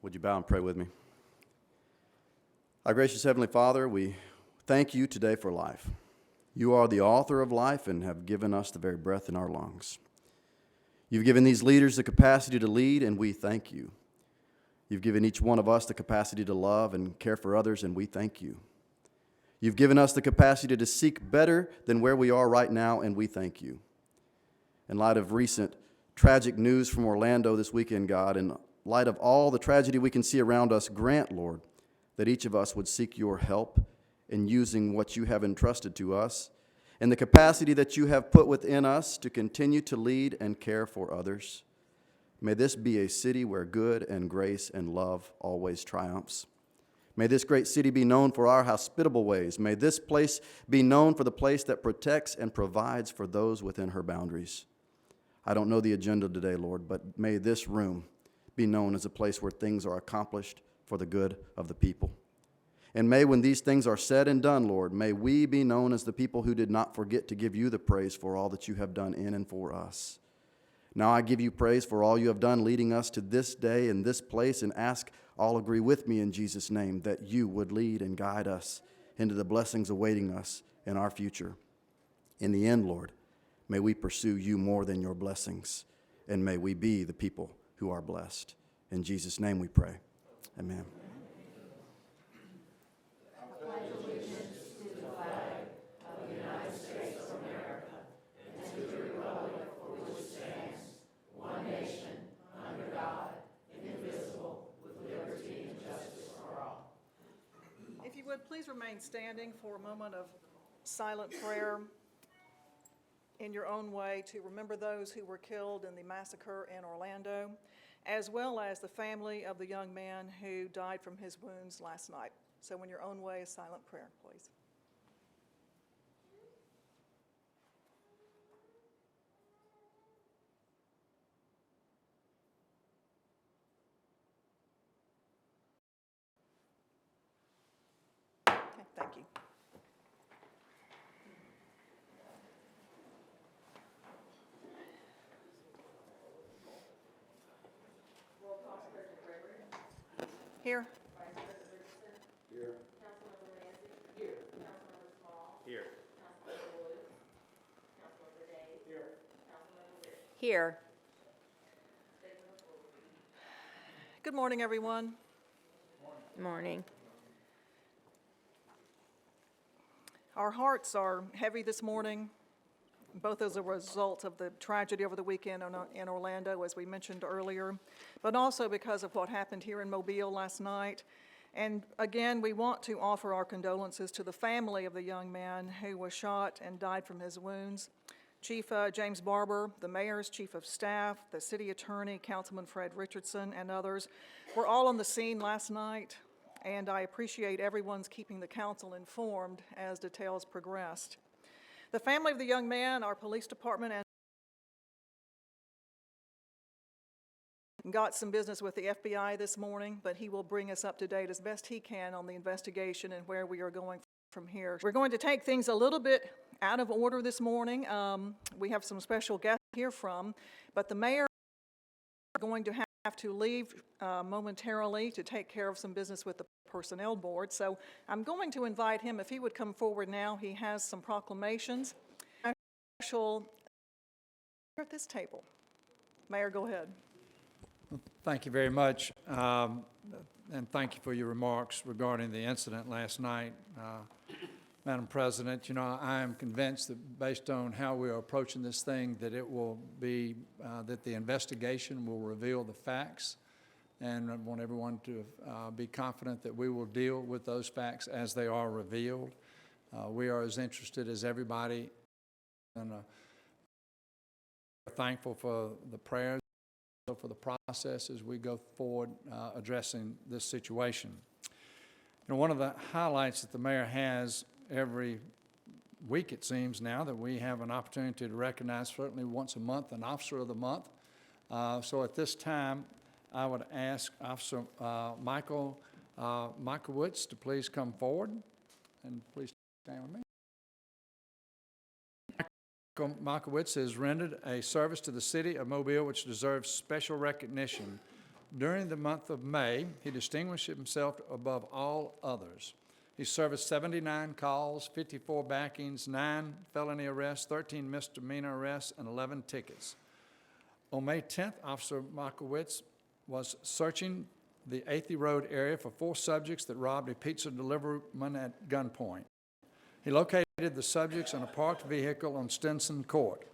Would you bow and pray with me? Our gracious Heavenly Father, we thank you today for life. You are the author of life and have given us the very breath in our lungs. You've given these leaders the capacity to lead, and we thank you. You've given each one of us the capacity to love and care for others, and we thank you. You've given us the capacity to seek better than where we are right now, and we thank you. In light of recent tragic news from Orlando this weekend, God, in light of all the tragedy we can see around us, grant, Lord, that each of us would seek your help in using what you have entrusted to us and the capacity that you have put within us to continue to lead and care for others. May this be a city where good and grace and love always triumphs. May this great city be known for our hospitable ways. May this place be known for the place that protects and provides for those within her boundaries. I don't know the agenda today, Lord, but may this room be known as a place where things are accomplished for the good of the people. And may, when these things are said and done, Lord, may we be known as the people who did not forget to give you the praise for all that you have done in and for us. Now I give you praise for all you have done leading us to this day and this place, and ask all agree with me in Jesus' name that you would lead and guide us into the blessings awaiting us in our future. In the end, Lord, may we pursue you more than your blessings, and may we be the people who are blessed. In Jesus' name we pray. Amen. If you would, please remain standing for a moment of silent prayer in your own way to remember those who were killed in the massacre in Orlando, as well as the family of the young man who died from his wounds last night. So in your own way, a silent prayer, please. Okay, thank you. Here. Here. Councilmember Massey. Here. Councilmember Small. Here. Councilmember Woods. Councilmember Days. Here. Councilmember Rich. Here. Good morning, everyone. Morning. Our hearts are heavy this morning, both as a result of the tragedy over the weekend in Orlando, as we mentioned earlier, but also because of what happened here in Mobile last night. And again, we want to offer our condolences to the family of the young man who was shot and died from his wounds. Chief James Barber, the mayor's chief of staff, the city attorney, Councilman Fred Richardson, and others were all on the scene last night, and I appreciate everyone's keeping the council informed as details progressed. The family of the young man, our police department, and got some business with the FBI this morning, but he will bring us up to date as best he can on the investigation and where we are going from here. We're going to take things a little bit out of order this morning. We have some special guests to hear from, but the mayor is going to have to leave momentarily to take care of some business with the Personnel Board. So I'm going to invite him, if he would come forward now. He has some proclamations. Special at this table. Mayor, go ahead. Thank you very much, and thank you for your remarks regarding the incident last night. Madam President, you know, I am convinced that based on how we are approaching this thing, that it will be, that the investigation will reveal the facts, and I want everyone to be confident that we will deal with those facts as they are revealed. We are as interested as everybody, and thankful for the prayers, for the process as we go forward addressing this situation. You know, one of the highlights that the mayor has every week, it seems now, that we have an opportunity to recognize, certainly once a month, an Officer of the Month. So at this time, I would ask Officer Michael Makowitz to please come forward, and please stand with me. Michael Makowitz has rendered a service to the city of Mobile which deserves special recognition During the month of May, he distinguished himself above all others. He serviced 79 calls, 54 backings, 9 felony arrests, 13 misdemeanor arrests, and 11 tickets. On May 10th, Officer Markowitz was searching the Athey Road area for 4 subjects that robbed a pizza deliveryman at gunpoint. He located the subjects in a parked vehicle on Stinson Court.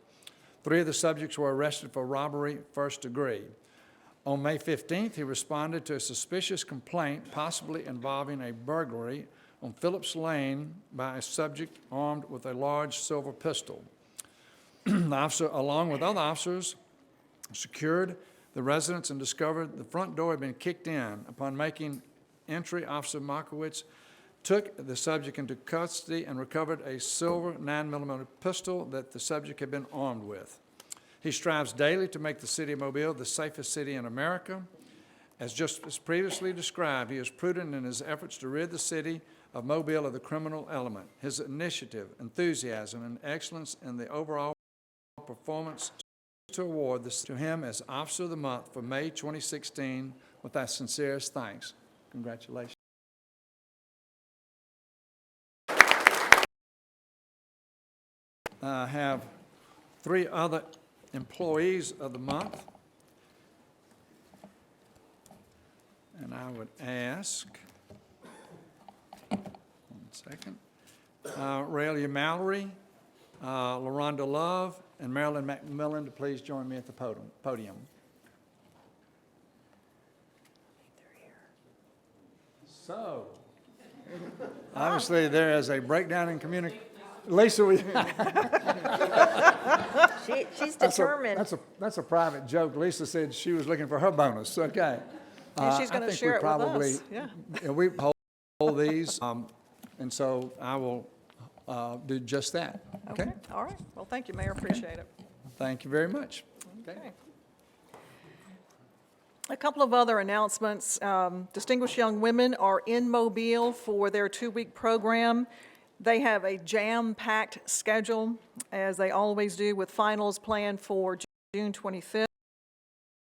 3 of the subjects were arrested for robbery first degree. On May 15th, he responded to a suspicious complaint possibly involving a burglary on Phillips Lane by a subject armed with a large silver pistol. The officer, along with other officers, secured the residence and discovered the front door had been kicked in. Upon making entry, Officer Markowitz took the subject into custody and recovered a silver 9mm pistol that the subject had been armed with. He strives daily to make the city of Mobile the safest city in America. As previously described, he is prudent in his efforts to rid the city of Mobile of the criminal element. His initiative, enthusiasm, and excellence in the overall performance to award this to him as Officer of the Month for May 2016 with our sincerest thanks. Congratulations. I have 3 other employees of the month. And I would ask, one second, Raylia Mallory, LaRonda Love, and Marilyn McMillan to please join me at the podium. So, obviously there is a breakdown in communication. Lisa, She's determined. that's a private joke. Lisa said she was looking for her bonus. Okay. And she's I going to think share we it probably, with us. Yeah. We hold these, and so I will do just that. Okay? All right. Well, thank you, Mayor. Appreciate it. Thank you very much. Okay. A couple of other announcements. Distinguished young women are in Mobile for their 2-week program. They have a jam-packed schedule, as they always do, with finals planned for June 25th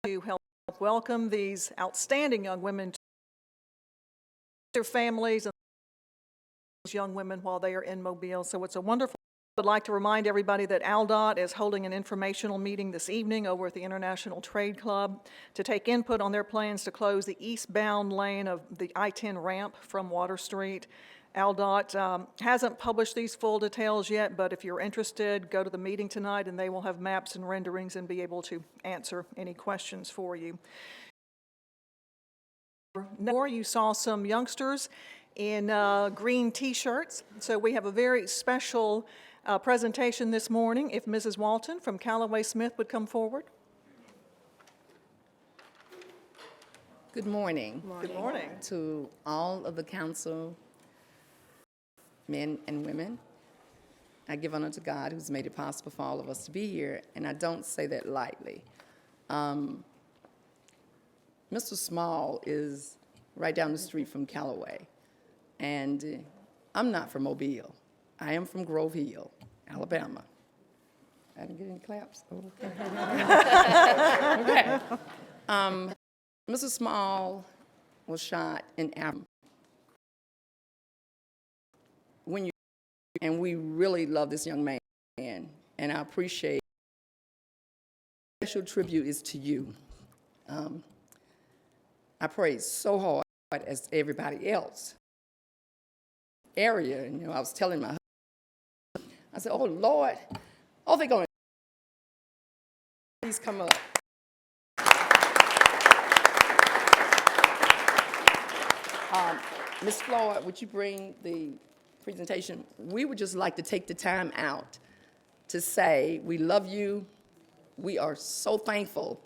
to help welcome these outstanding young women to their families and young women while they are in Mobile. So it's a wonderful. I would like to remind everybody that ALDOT is holding an informational meeting this evening over at the International Trade Club to take input on their plans to close the eastbound lane of the I-10 ramp from Water Street. ALDOT hasn't published these full details yet, but if you're interested, go to the meeting tonight and they will have maps and renderings and be able to answer any questions for you. More, you saw some youngsters in green T-shirts, so we have a very special presentation this morning. If Mrs. Walton from Callaway Smith would come forward. Good morning. Good morning. To all of the council, men and women. I give honor to God who's made it possible for all of us to be here, and I don't say that lightly. Mr. Small is right down the street from Callaway, and I'm not from Mobile. I am from Grove Hill, Alabama. I didn't get any claps? Oh, okay. Okay. Mr. Small was shot in Africa. And we really love this young man, and I appreciate. Special tribute is to you. I prayed so hard as everybody else. Area, and I was telling my husband, I said, "Oh Lord, oh they're going to please come up." Ms. Floyd, would you bring the presentation? We would just like to take the time out to say we love you. We are so thankful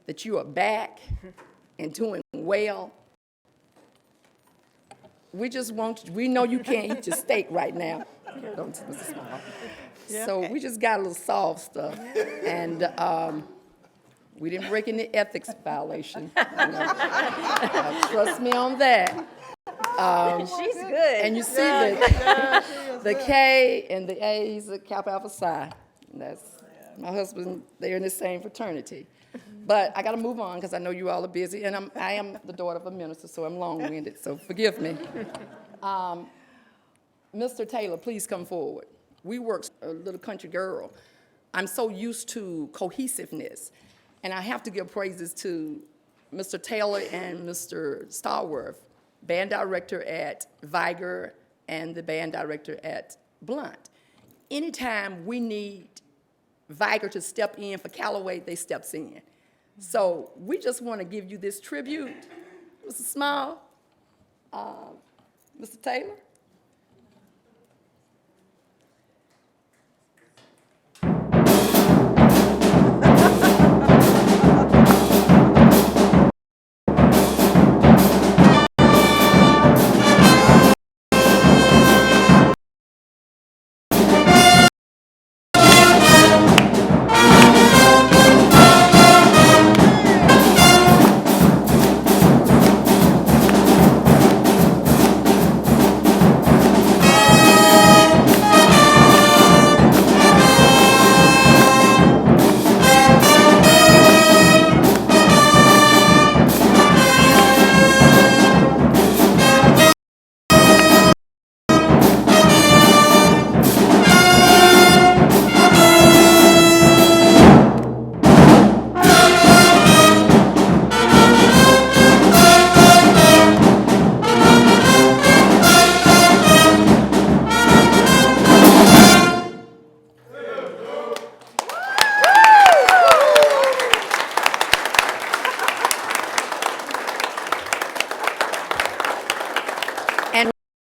that you are back and doing well. We just want, we know you can't eat your steak right now. Don't, Mrs. Small. So we just got a little soft stuff. And we didn't break any ethics violation. Trust me on that. She's good. And you see the K and the A's at Kappa Alpha Psi. And that's my husband, they're in the same fraternity. But I got to move on because I know you all are busy, and I am the daughter of a minister, so I'm long-winded, so forgive me. Mr. Taylor, please come forward. We work, a little country girl. I'm so used to cohesiveness, and I have to give praises to Mr. Taylor and Mr. Starworth, band director at Viger and the band director at Blunt. Anytime we need Viger to step in for Callaway, they steps in. So we just want to give you this tribute. Mr. Small, Mr. Taylor.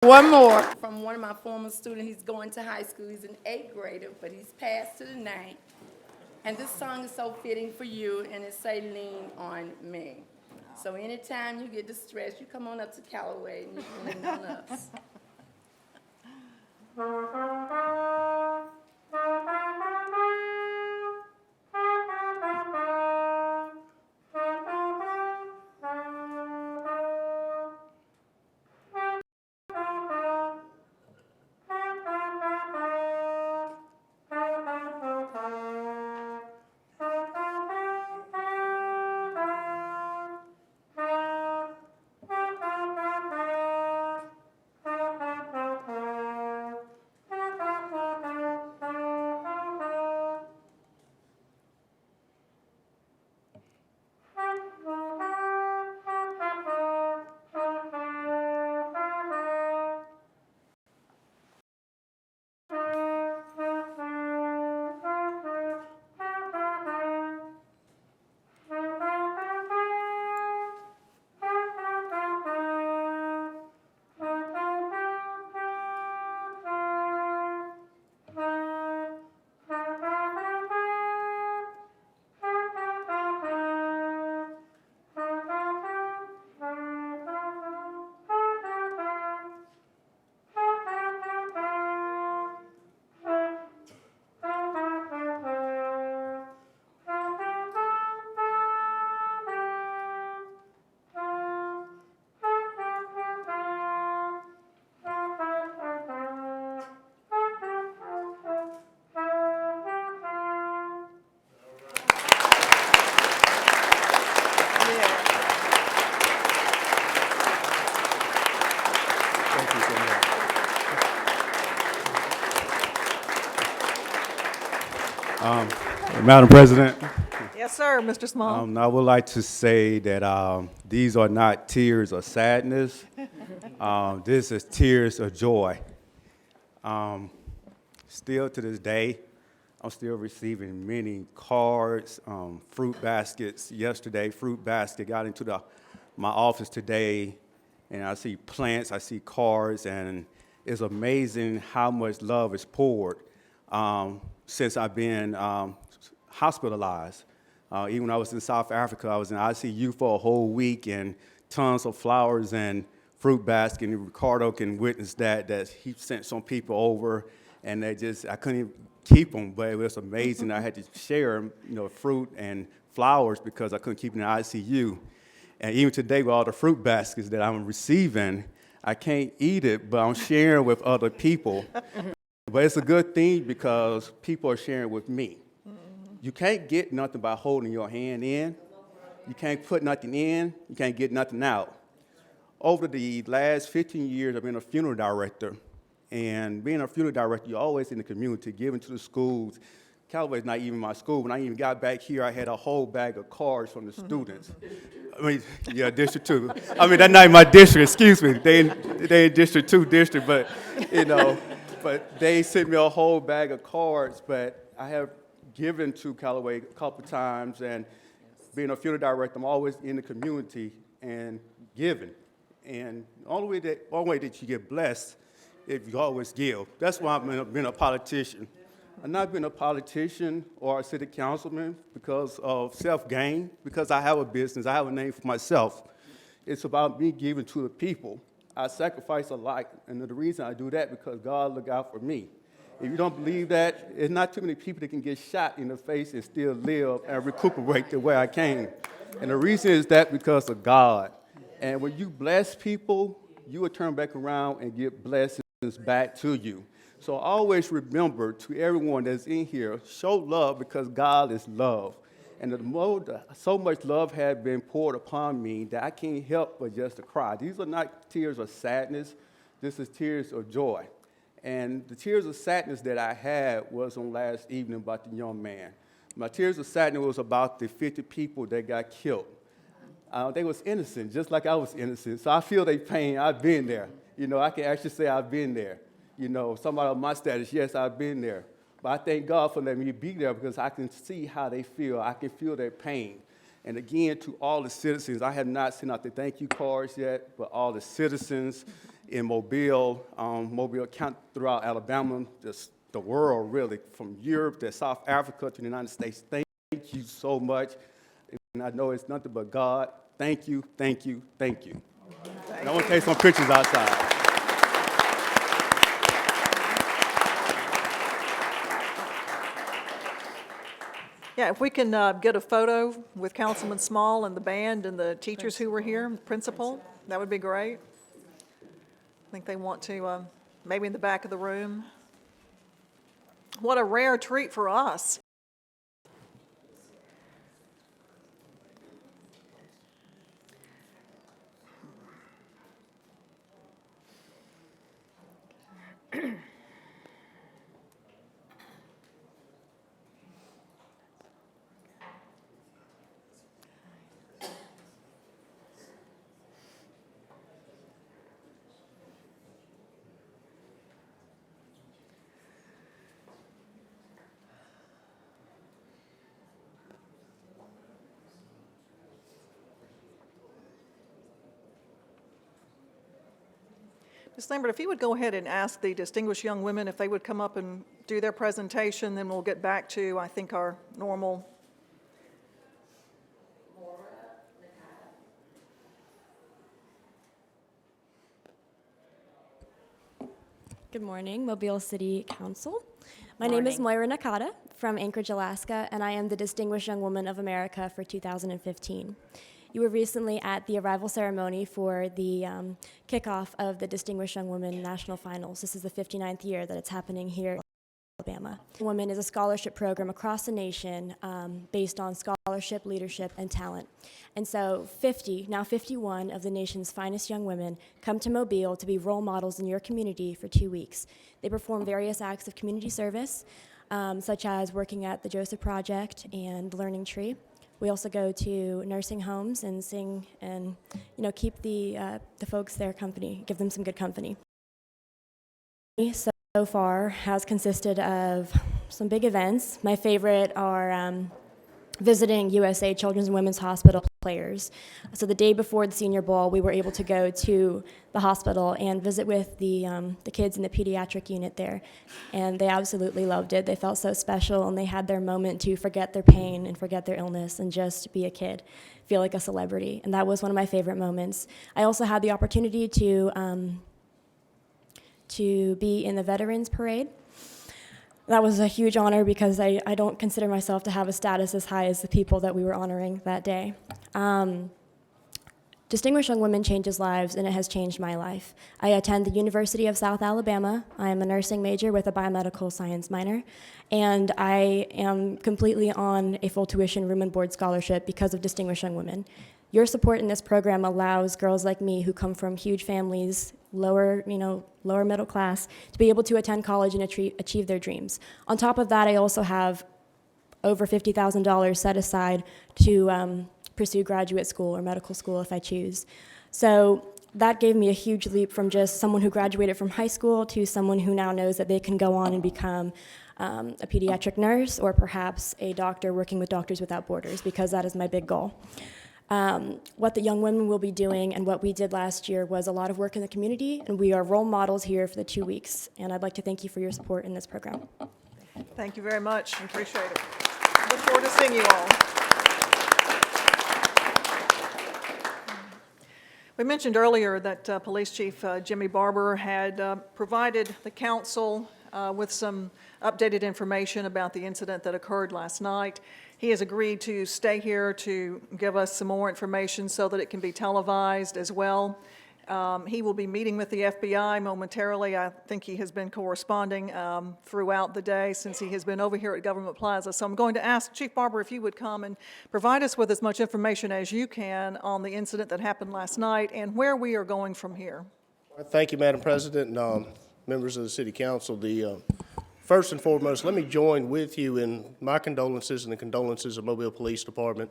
One more from one of my former students. He's going to high school. He's an 8th grader, but he's passed to the 9th. And this song is so fitting for you, and it say, "Lean on Me." So anytime you get distressed, you come on up to Callaway and you can lean on us. Thank you so much. Madam President, Yes, sir, Mr. Small. I would like to say that these are not tears of sadness. This is tears of joy. Still to this day, I'm still receiving many cards, fruit baskets. Yesterday, fruit basket got into my office today, and I see plants, I see cards, and it's amazing how much love is poured since I've been hospitalized. Even when I was in South Africa, I was in ICU for a whole week, and tons of flowers and fruit basket. And Ricardo can witness that he sent some people over, and I couldn't even keep them, but it was amazing. I had to share, fruit and flowers because I couldn't keep them in the ICU. And even today, with all the fruit baskets that I'm receiving, I can't eat it, but I'm sharing with other people. But it's a good thing because people are sharing with me. You can't get nothing by holding your hand in. You can't put nothing in, you can't get nothing out. Over the last 15 years, I've been a funeral director. And being a funeral director, you're always in the community, giving to the schools. Callaway's not even my school. When I even got back here, I had a whole bag of cards from the students. I mean, yeah, District 2. I mean, that's not my district, excuse me. They in District 2 district, but, you know, but they sent me a whole bag of cards. But I have given to Callaway a couple times, and being a funeral director, I'm always in the community and giving. And the only way that you get blessed if you always give. That's why I've been a politician. I've not been a politician or a city councilman because of self-gain, because I have a business, I have a name for myself. It's about me giving to the people. I sacrifice a lot, and the reason I do that because God look out for me. If you don't believe that, there's not too many people that can get shot in the face and still live and recuperate the way I came. And the reason is that because of God. And when you bless people, you will turn back around and get blessings back to you. So always remember, to everyone that's in here, show love because God is love. And so much love had been poured upon me that I can't help but just to cry. These are not tears of sadness. This is tears of joy. And the tears of sadness that I had was on last evening about the young man. My tears of sadness was about the 50 people that got killed. They was innocent, just like I was innocent. So I feel their pain. I've been there. You know, I can actually say I've been there. You know, somebody of my status, yes, I've been there. But I thank God for letting me be there because I can see how they feel. I can feel their pain. And again, to all the citizens, I have not sent out the thank you cards yet, but all the citizens in Mobile, Mobile County, throughout Alabama, just the world really, from Europe to South Africa to the United States, thank you so much. And I know it's nothing but God. Thank you, thank you, thank you. And I want to take some pictures outside. Yeah, if we can get a photo with Councilman Small and the band and the teachers who were here, the principal, that would be great. I think they want to, maybe in the back of the room. What a rare treat for us. Ms. Lambert, if you would go ahead and ask the distinguished young women if they would come up and do their presentation, then we'll get back to, I think, our normal. Good morning, Mobile City Council. My name is Moira Nakata from Anchorage, Alaska, and I am the Distinguished Young Woman of America for 2015. You were recently at the arrival ceremony for the kickoff of the Distinguished Young Women National Finals. This is the 59th year that it's happening here in Alabama. Women is a scholarship program across the nation based on scholarship, leadership, and talent. And so 51 of the nation's finest young women come to Mobile to be role models in your community for 2 weeks. They perform various acts of community service, such as working at the Joseph Project and Learning Tree. We also go to nursing homes and sing and, keep the folks there company, give them some good company. So far has consisted of some big events. My favorite are visiting USA Children's and Women's Hospital players. So the day before the Senior Bowl, we were able to go to the hospital and visit with the kids in the pediatric unit there. And they absolutely loved it. They felt so special, and they had their moment to forget their pain and forget their illness and just be a kid, feel like a celebrity. And that was one of my favorite moments. I also had the opportunity to be in the Veterans Parade. That was a huge honor because I don't consider myself to have a status as high as the people that we were honoring that day. Distinguished Young Women changes lives, and it has changed my life. I attend the University of South Alabama. I am a nursing major with a biomedical science minor, and I am completely on a full tuition room and board scholarship because of Distinguished Young Women. Your support in this program allows girls like me who come from huge families, lower middle class, to be able to attend college and achieve their dreams. On top of that, I also have over $50,000 set aside to pursue graduate school or medical school if I choose. So that gave me a huge leap from just someone who graduated from high school to someone who now knows that they can go on and become a pediatric nurse or perhaps a doctor working with Doctors Without Borders, because that is my big goal. What the Young Women will be doing and what we did last year was a lot of work in the community, and we are role models here for the 2 weeks. And I'd like to thank you for your support in this program. Thank you very much. Appreciate it. Look forward to seeing you all. We mentioned earlier that Police Chief Jimmy Barber had provided the council with some updated information about the incident that occurred last night. He has agreed to stay here to give us some more information so that it can be televised as well. He will be meeting with the FBI momentarily. I think he has been corresponding throughout the day since he has been over here at Government Plaza. So I'm going to ask Chief Barber if you would come and provide us with as much information as you can on the incident that happened last night and where we are going from here. Thank you, Madam President, and members of the City Council. First and foremost, let me join with you in my condolences and the condolences of Mobile Police Department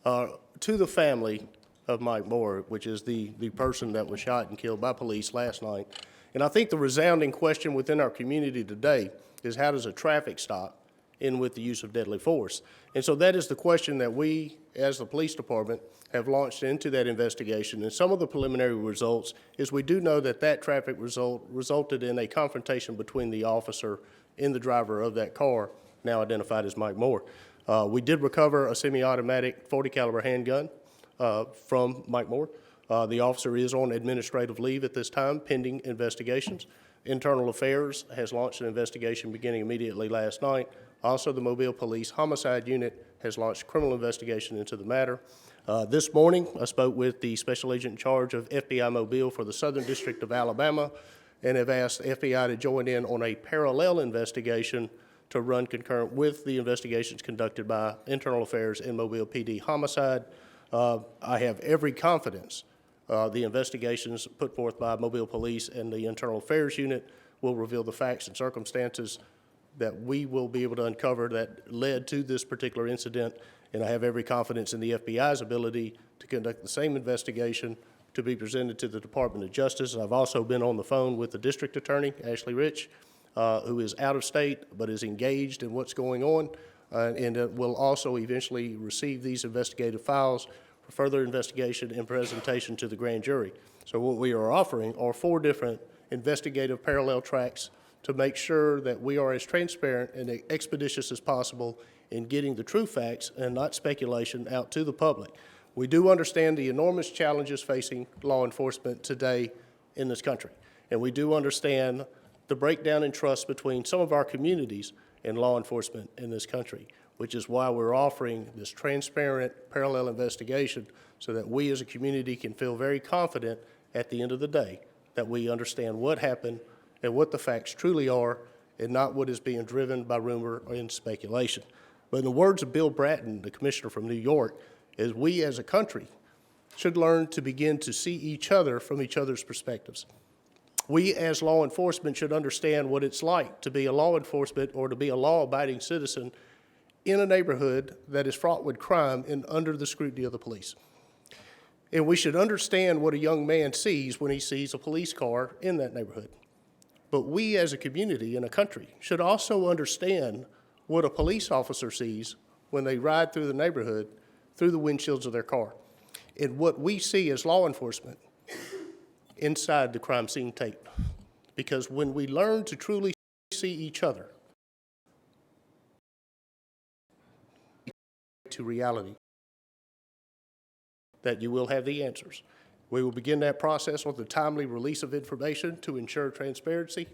to the family of Mike Moore, which is the person that was shot and killed by police last night. And I think the resounding question within our community today is, how does a traffic stop end with the use of deadly force? And so that is the question that we, as the police department, have launched into that investigation. And some of the preliminary results is we do know that that traffic resulted in a confrontation between the officer and the driver of that car, now identified as Mike Moore. We did recover a semi-automatic .40 caliber handgun from Mike Moore. The officer is on administrative leave at this time, pending investigations. Internal Affairs has launched an investigation beginning immediately last night. Also, the Mobile Police Homicide Unit has launched a criminal investigation into the matter. This morning, I spoke with the Special Agent in charge of FBI Mobile for the Southern District of Alabama and have asked the FBI to join in on a parallel investigation to run concurrent with the investigations conducted by Internal Affairs and Mobile PD Homicide. I have every confidence the investigations put forth by Mobile Police and the Internal Affairs Unit will reveal the facts and circumstances that we will be able to uncover that led to this particular incident, and I have every confidence in the FBI's ability to conduct the same investigation to be presented to the Department of Justice. I've also been on the phone with the District Attorney, Ashley Rich, who is out of state but is engaged in what's going on, and will also eventually receive these investigative files for further investigation and presentation to the grand jury. So what we are offering are 4 different investigative parallel tracks to make sure that we are as transparent and expeditious as possible in getting the true facts and not speculation out to the public. We do understand the enormous challenges facing law enforcement today in this country, and we do understand the breakdown in trust between some of our communities and law enforcement in this country, which is why we're offering this transparent parallel investigation so that we as a community can feel very confident at the end of the day that we understand what happened and what the facts truly are and not what is being driven by rumor and speculation. But in the words of Bill Bratton, the commissioner from New York, is we as a country should learn to begin to see each other from each other's perspectives. We as law enforcement should understand what it's like to be a law enforcement or to be a law-abiding citizen in a neighborhood that is fraught with crime and under the scrutiny of the police. And we should understand what a young man sees when he sees a police car in that neighborhood. But we as a community and a country should also understand what a police officer sees when they ride through the neighborhood through the windshields of their car, and what we see as law enforcement inside the crime scene tape. Because when we learn to truly see each other to reality, that you will have the answers. We will begin that process with the timely release of information to ensure transparency,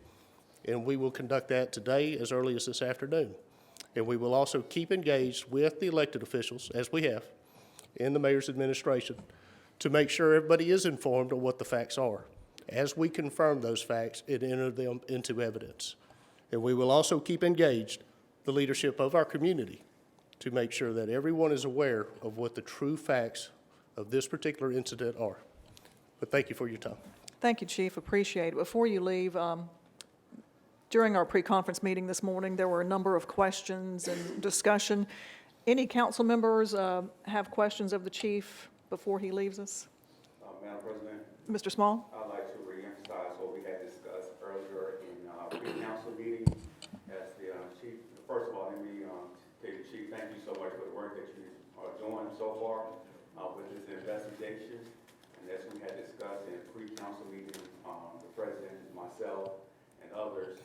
and we will conduct that today as early as this afternoon. And we will also keep engaged with the elected officials, as we have, in the mayor's administration, to make sure everybody is informed of what the facts are. As we confirm those facts and enter them into evidence. And we will also keep engaged the leadership of our community to make sure that everyone is aware of what the true facts of this particular incident are. But thank you for your time. Thank you, Chief. Appreciate it. Before you leave, during our pre-conference meeting this morning, there were a number of questions and discussion. Any council members have questions of the chief before he leaves us? Madam President, Mr. Small? I'd like to reemphasize what we had discussed earlier in pre-council meeting. As the chief, first of all, let me tell you, Chief, thank you so much for the work that you are doing so far with this investigation. And as we had discussed in pre-council meeting, the president, myself, and others,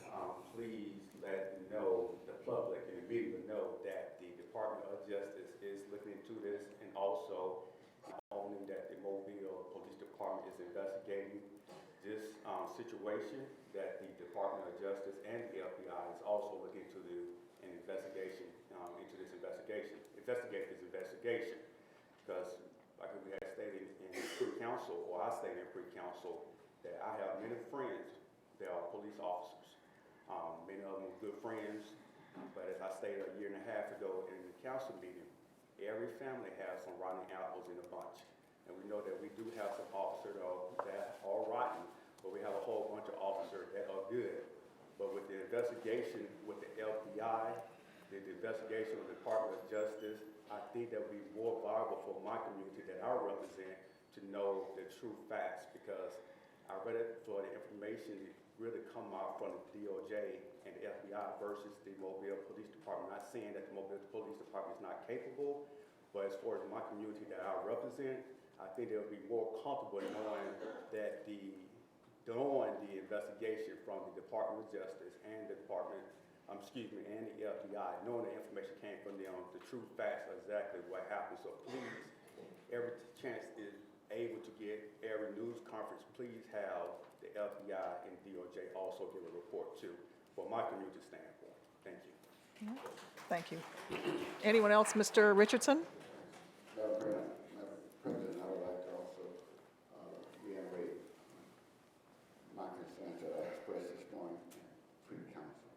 please let the public and the media know that the Department of Justice is looking into this, and also not only that the Mobile Police Department is investigating this situation, that the Department of Justice and the FBI is also looking into investigate this investigation. Because like we had stated in pre-council, or I stated in pre-council, that I have many friends that are police officers. Many of them good friends, but as I stated a year and a half ago in the council meeting, every family has some rotten apples in a bunch. And we know that we do have some officers that are rotten, but we have a whole bunch of officers that are good. But with the investigation with the FBI, the investigation of the Department of Justice, I think that would be more viable for my community that I represent to know the true facts, because I read it for the information to really come out from the DOJ and the FBI versus the Mobile Police Department. Not saying that the Mobile Police Department is not capable, but as far as my community that I represent, I think they'll be more comfortable knowing that the investigation from the Department of Justice and the and the FBI, knowing the information came from them, the true facts of exactly what happened. So please, every chance is able to get every news conference, please have the FBI and DOJ also give a report too, from my community standpoint. Thank you. Thank you. Anyone else? Mr. Richardson? Madam President, I would like to also reiterate my concerns that I expressed this morning in pre-council.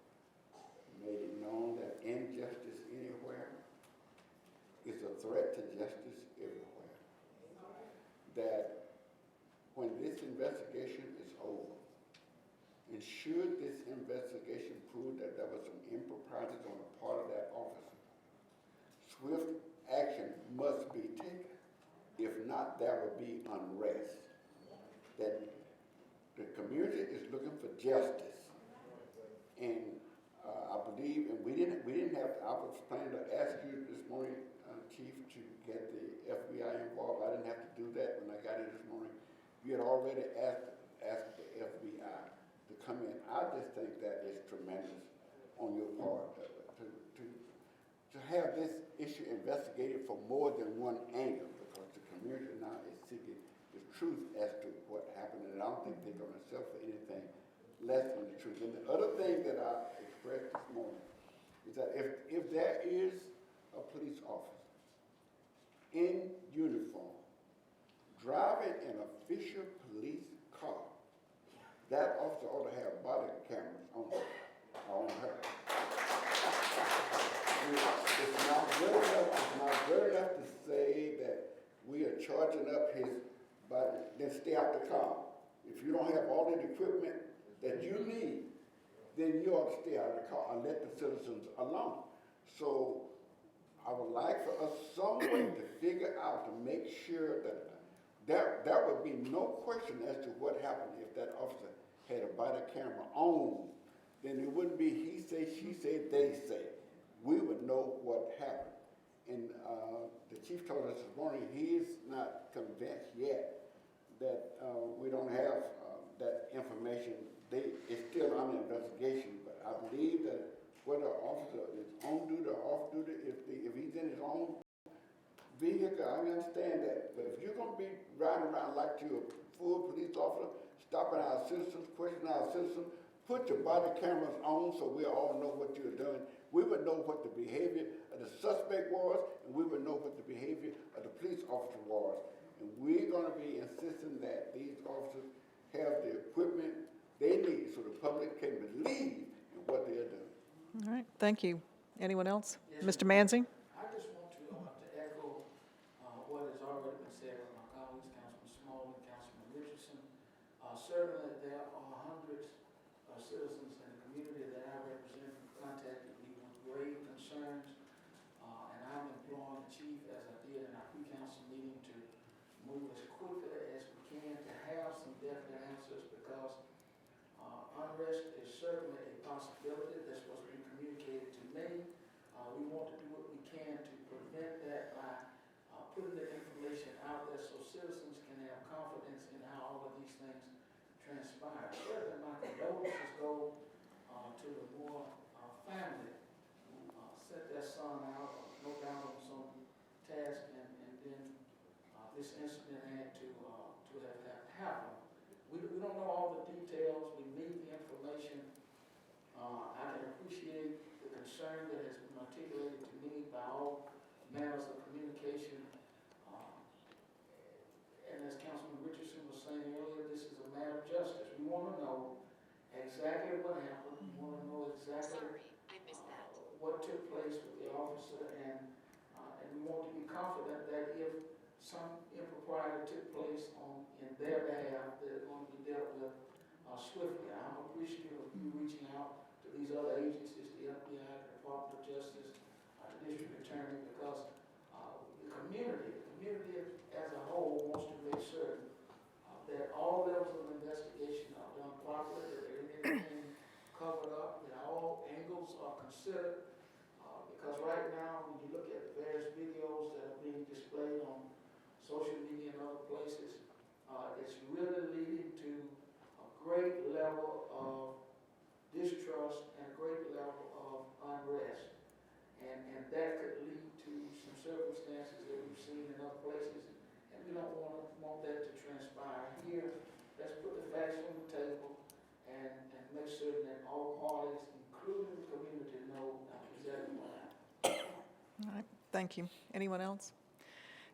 Made it known that injustice anywhere is a threat to justice everywhere. That when this investigation is over, and should this investigation prove that there was some improprieties on the part of that officer, swift action must be taken. If not, there will be unrest. That the community is looking for justice. And I believe, and we didn't have, I was planning to ask you this morning, Chief, to get the FBI involved. I didn't have to do that when I got in this morning. You had already asked the FBI to come in. I just think that is tremendous on your part to have this issue investigated from more than one angle, because the community now is seeking the truth as to what happened, and I don't think they're going to settle for anything less than the truth. And the other thing that I expressed this morning is that if there is a police officer in uniform driving an official police car, that officer ought to have body cameras on her. It's not good enough to say that we are charging up his body, then stay out the car. If you don't have all the equipment that you need, then you ought to stay out of the car and let the citizens alone. So I would like for us some way to figure out to make sure that there would be no question as to what happened if that officer had a body camera on. Then it wouldn't be he say, she say, they say. We would know what happened. And the chief told us this morning he is not convinced yet that we don't have that information. It's still under investigation, but I believe that whether an officer is on duty or off duty, if he's in his own vehicle, I understand that. But if you're going to be riding around like you're a full police officer, stopping our citizens, questioning our citizens, put your body cameras on so we all know what you're doing. We would know what the behavior of the suspect was, and we would know what the behavior of the police officer was. And we're gonna be insisting that these officers have the equipment they need so the public can believe in what they're doing. All right, thank you. Anyone else? Mr. Manzi? I just want to echo what has already been said by my colleagues, Councilman Small and Councilman Richardson. Certainly, there are hundreds of citizens in the community that I represent who contacted me with grave concerns, and I'm imploring the chief, as I did in our pre-council meeting, to move as quickly as we can to have some definite answers, because unrest is certainly a possibility. That's what's been communicated to me. We want to do what we can to prevent that by putting the information out there so citizens can have confidence in how all of these things transpire. Certainly, my condolences go to the Moore family who sent their son out, no doubt on some task, and then this incident had to have happened. We don't know all the details. We need the information. I can appreciate the concern that has been articulated to me by all matters of communication. And as Councilman Richardson was saying earlier, this is a matter of justice. We want to know exactly what happened. We want to know exactly what took place with the officer, and we want to be confident that if some impropriety took place in their behalf, that it's going to be dealt with swiftly. I'm appreciative of you reaching out to these other agencies, the FBI, the Department of Justice, the District Attorney, because the community as a whole wants to make certain that all levels of investigation are done properly, that there isn't anything covered up, that all angles are considered. Because right now, when you look at the various videos that are being displayed on social media and other places, it's really leading to a great level of distrust and a great level of unrest. And that could lead to some circumstances that we've seen in other places, and we don't want that to transpire here. Let's put the facts on the table and make certain that all parties, including the community, know exactly what happened. All right, thank you. Anyone else?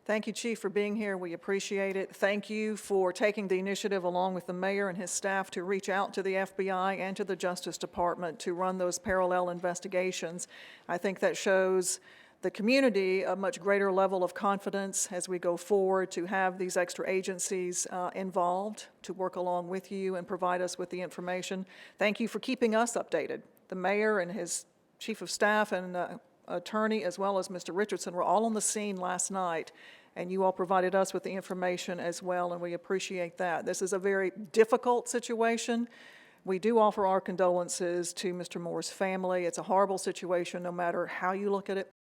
Thank you, Chief, for being here. We appreciate it. Thank you for taking the initiative, along with the mayor and his staff, to reach out to the FBI and to the Justice Department to run those parallel investigations. I think that shows the community a much greater level of confidence as we go forward to have these extra agencies involved to work along with you and provide us with the information. Thank you for keeping us updated. The mayor and his chief of staff and attorney, as well as Mr. Richardson, were all on the scene last night, and you all provided us with the information as well, and we appreciate that. This is a very difficult situation. We do offer our condolences to Mr. Moore's family. It's a horrible situation, no matter how you look at it.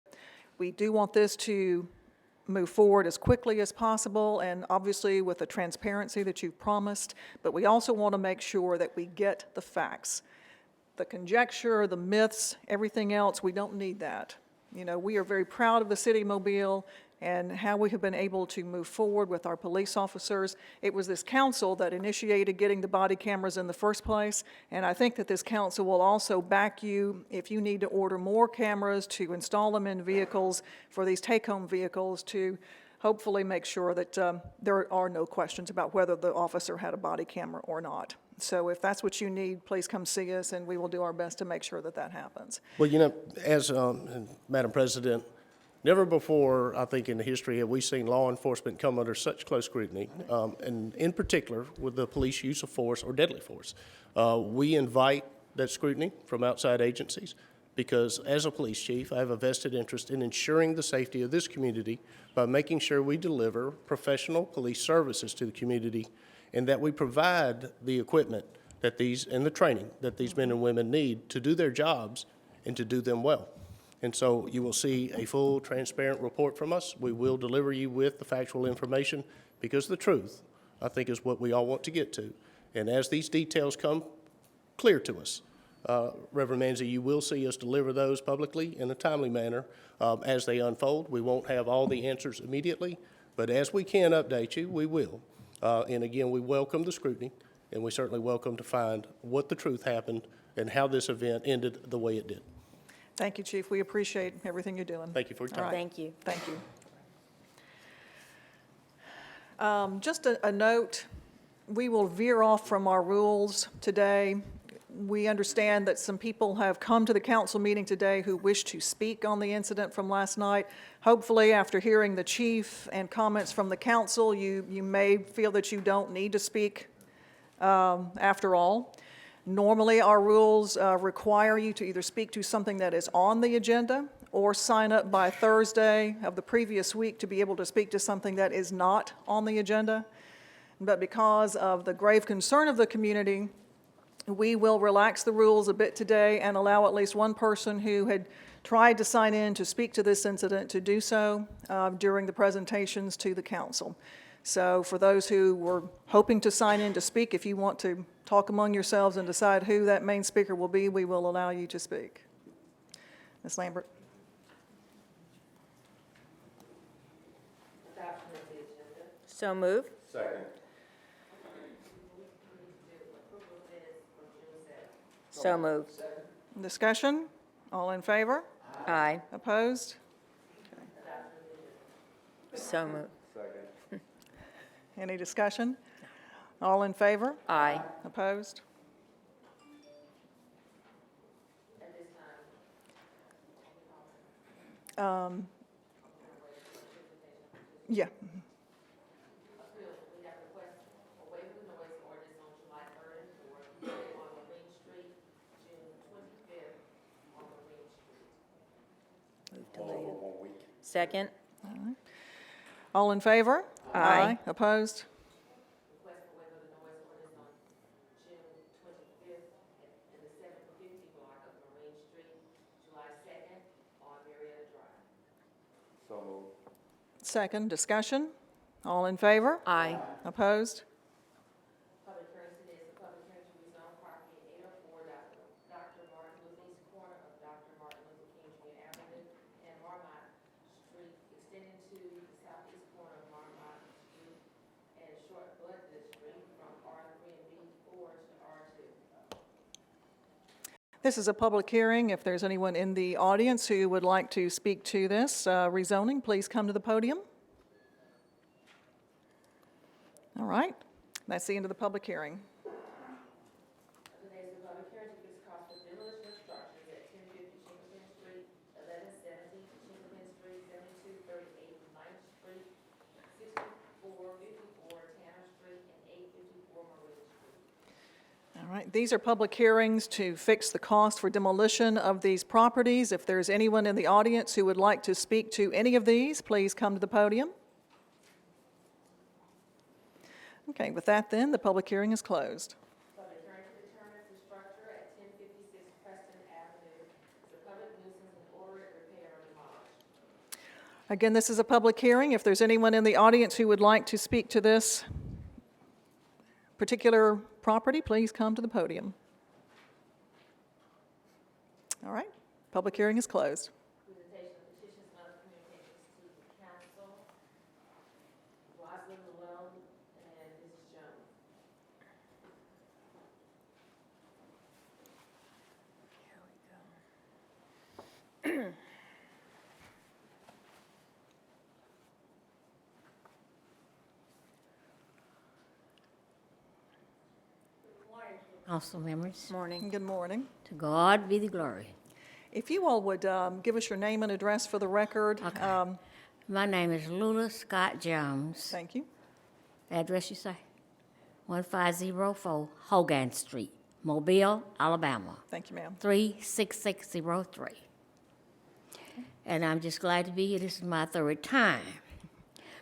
We do want this to move forward as quickly as possible, and obviously with the transparency that you've promised, but we also want to make sure that we get the facts. The conjecture, the myths, everything else, we don't need that. You know, we are very proud of the city of Mobile and how we have been able to move forward with our police officers. It was this council that initiated getting the body cameras in the first place, and I think that this council will also back you if you need to order more cameras to install them in vehicles for these take-home vehicles to hopefully make sure that there are no questions about whether the officer had a body camera or not. So if that's what you need, please come see us, and we will do our best to make sure that that happens. Well, you know, as Madam President, never before, I think, in the history have we seen law enforcement come under such close scrutiny, and in particular with the police use of force or deadly force. We invite that scrutiny from outside agencies because as a police chief, I have a vested interest in ensuring the safety of this community by making sure we deliver professional police services to the community and that we provide the equipment that and the training that these men and women need to do their jobs and to do them well. And so you will see a full, transparent report from us. We will deliver you with the factual information because the truth, I think, is what we all want to get to. And as these details come clear to us, Reverend Manzi, you will see us deliver those publicly in a timely manner as they unfold. We won't have all the answers immediately, but as we can update you, we will. And again, we welcome the scrutiny, and we certainly welcome to find what the truth happened and how this event ended the way it did. Thank you, Chief. We appreciate everything you're doing. Thank you for your time. All right. Thank you. Thank you. Just a note, we will veer off from our rules today. We understand that some people have come to the council meeting today who wish to speak on the incident from last night. Hopefully, after hearing the chief and comments from the council, you may feel that you don't need to speak after all. Normally, our rules require you to either speak to something that is on the agenda or sign up by Thursday of the previous week to be able to speak to something that is not on the agenda. But because of the grave concern of the community, we will relax the rules a bit today and allow at least one person who had tried to sign in to speak to this incident to do so during the presentations to the council. So for those who were hoping to sign in to speak, if you want to talk among yourselves and decide who that main speaker will be, we will allow you to speak. Ms. Lambert? So move. So moved. Discussion? All in favor? Aye. Opposed? So moved. Any discussion? All in favor? Aye. Opposed? Yeah. Second. All in favor? Aye. Opposed? Second, discussion? All in favor? Aye. Opposed? Public hearing today is a public hearing to rezone property at 804 Dr. Martin Luther East corner of Dr. Martin Luther King Jr. Avenue and Marmont Street, extending to the southeast corner of Marmont Street and Short Bloodgood Street from R3 and B4 to R2. This is a public hearing. If there's anyone in the audience who would like to speak to this rezoning, please come to the podium. All right, that's the end of the public hearing. Today's a public hearing to fix cost of demolition of structures at 1050 Chinquapin Street, 1170 Chinquapin Street, 7238 9th Street, 6454 Tanner Street, and 854 Marina Street. All right, these are public hearings to fix the cost for demolition of these properties. If there's anyone in the audience who would like to speak to any of these, please come to the podium. Okay, with that then, the public hearing is closed. Public hearing to determine if the structure at 1056 Preston Avenue is a public nuisance and order it repaired or demolished. Again, this is a public hearing. If there's anyone in the audience who would like to speak to this particular property, please come to the podium. All right, public hearing is closed. Presentation of petitions and other communications to the council. Rosalind Llewellyn and Mrs. Jones. Council members, Morning. Good morning. to God be the glory. If you all would give us your name and address for the record. Okay. My name is Lula Scott Jones. Thank you. Address you say? 1504 Hogan Street, Mobile, Alabama, Thank you, ma'am. 36603. And I'm just glad to be here. This is my third time.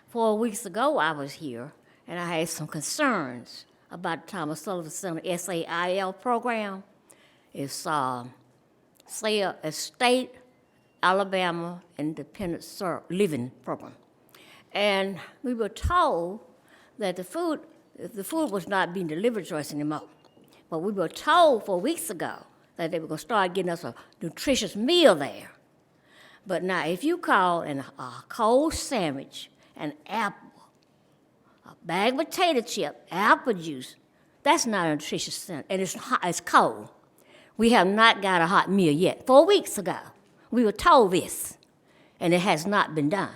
4 weeks ago, I was here, and I had some concerns about the Thomas Sullivan Center SAIL program. It's a state Alabama Independent Living Program. And we were told that the food was not being delivered to us anymore. But we were told 4 weeks ago that they were going to start getting us a nutritious meal there. But now, if you call a cold sandwich, an apple, a bag of potato chip, apple juice, that's not a nutritious center, and it's hot, it's cold. We have not got a hot meal yet. 4 weeks ago, we were told this, and it has not been done.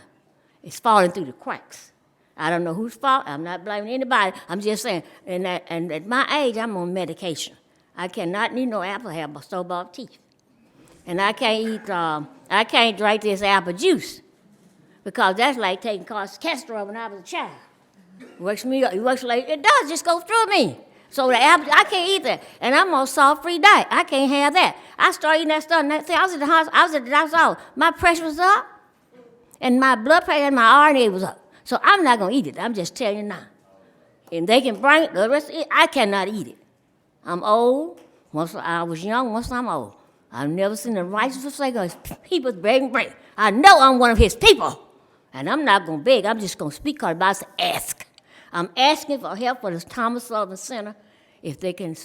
It's falling through the cracks. I don't know whose fault. I'm not blaming anybody. I'm just saying, and at my age, I'm on medication. I cannot need no apple, have store-bought teeth. And I can't drink this apple juice because that's like taking castor oil when I was a child. It works me up. It works like, it does, just go through me. So the apple, I can't eat that. And I'm on salt-free diet. I can't have that. I started eating that stuff, and I was at the hospital. I was at the doctor's office. My pressure was up, and my blood pressure and my RNA was up. So I'm not going to eat it. I'm just telling you now. And they can bring it, the rest of it, I cannot eat it. I'm old. Once I was young, once I'm old. I've never seen the righteous forsaken his people begging bread. I know I'm one of his people. And I'm not going to beg. I'm just going to speak because the Bible says ask. I'm asking for help for this Thomas Sullivan Center, if they can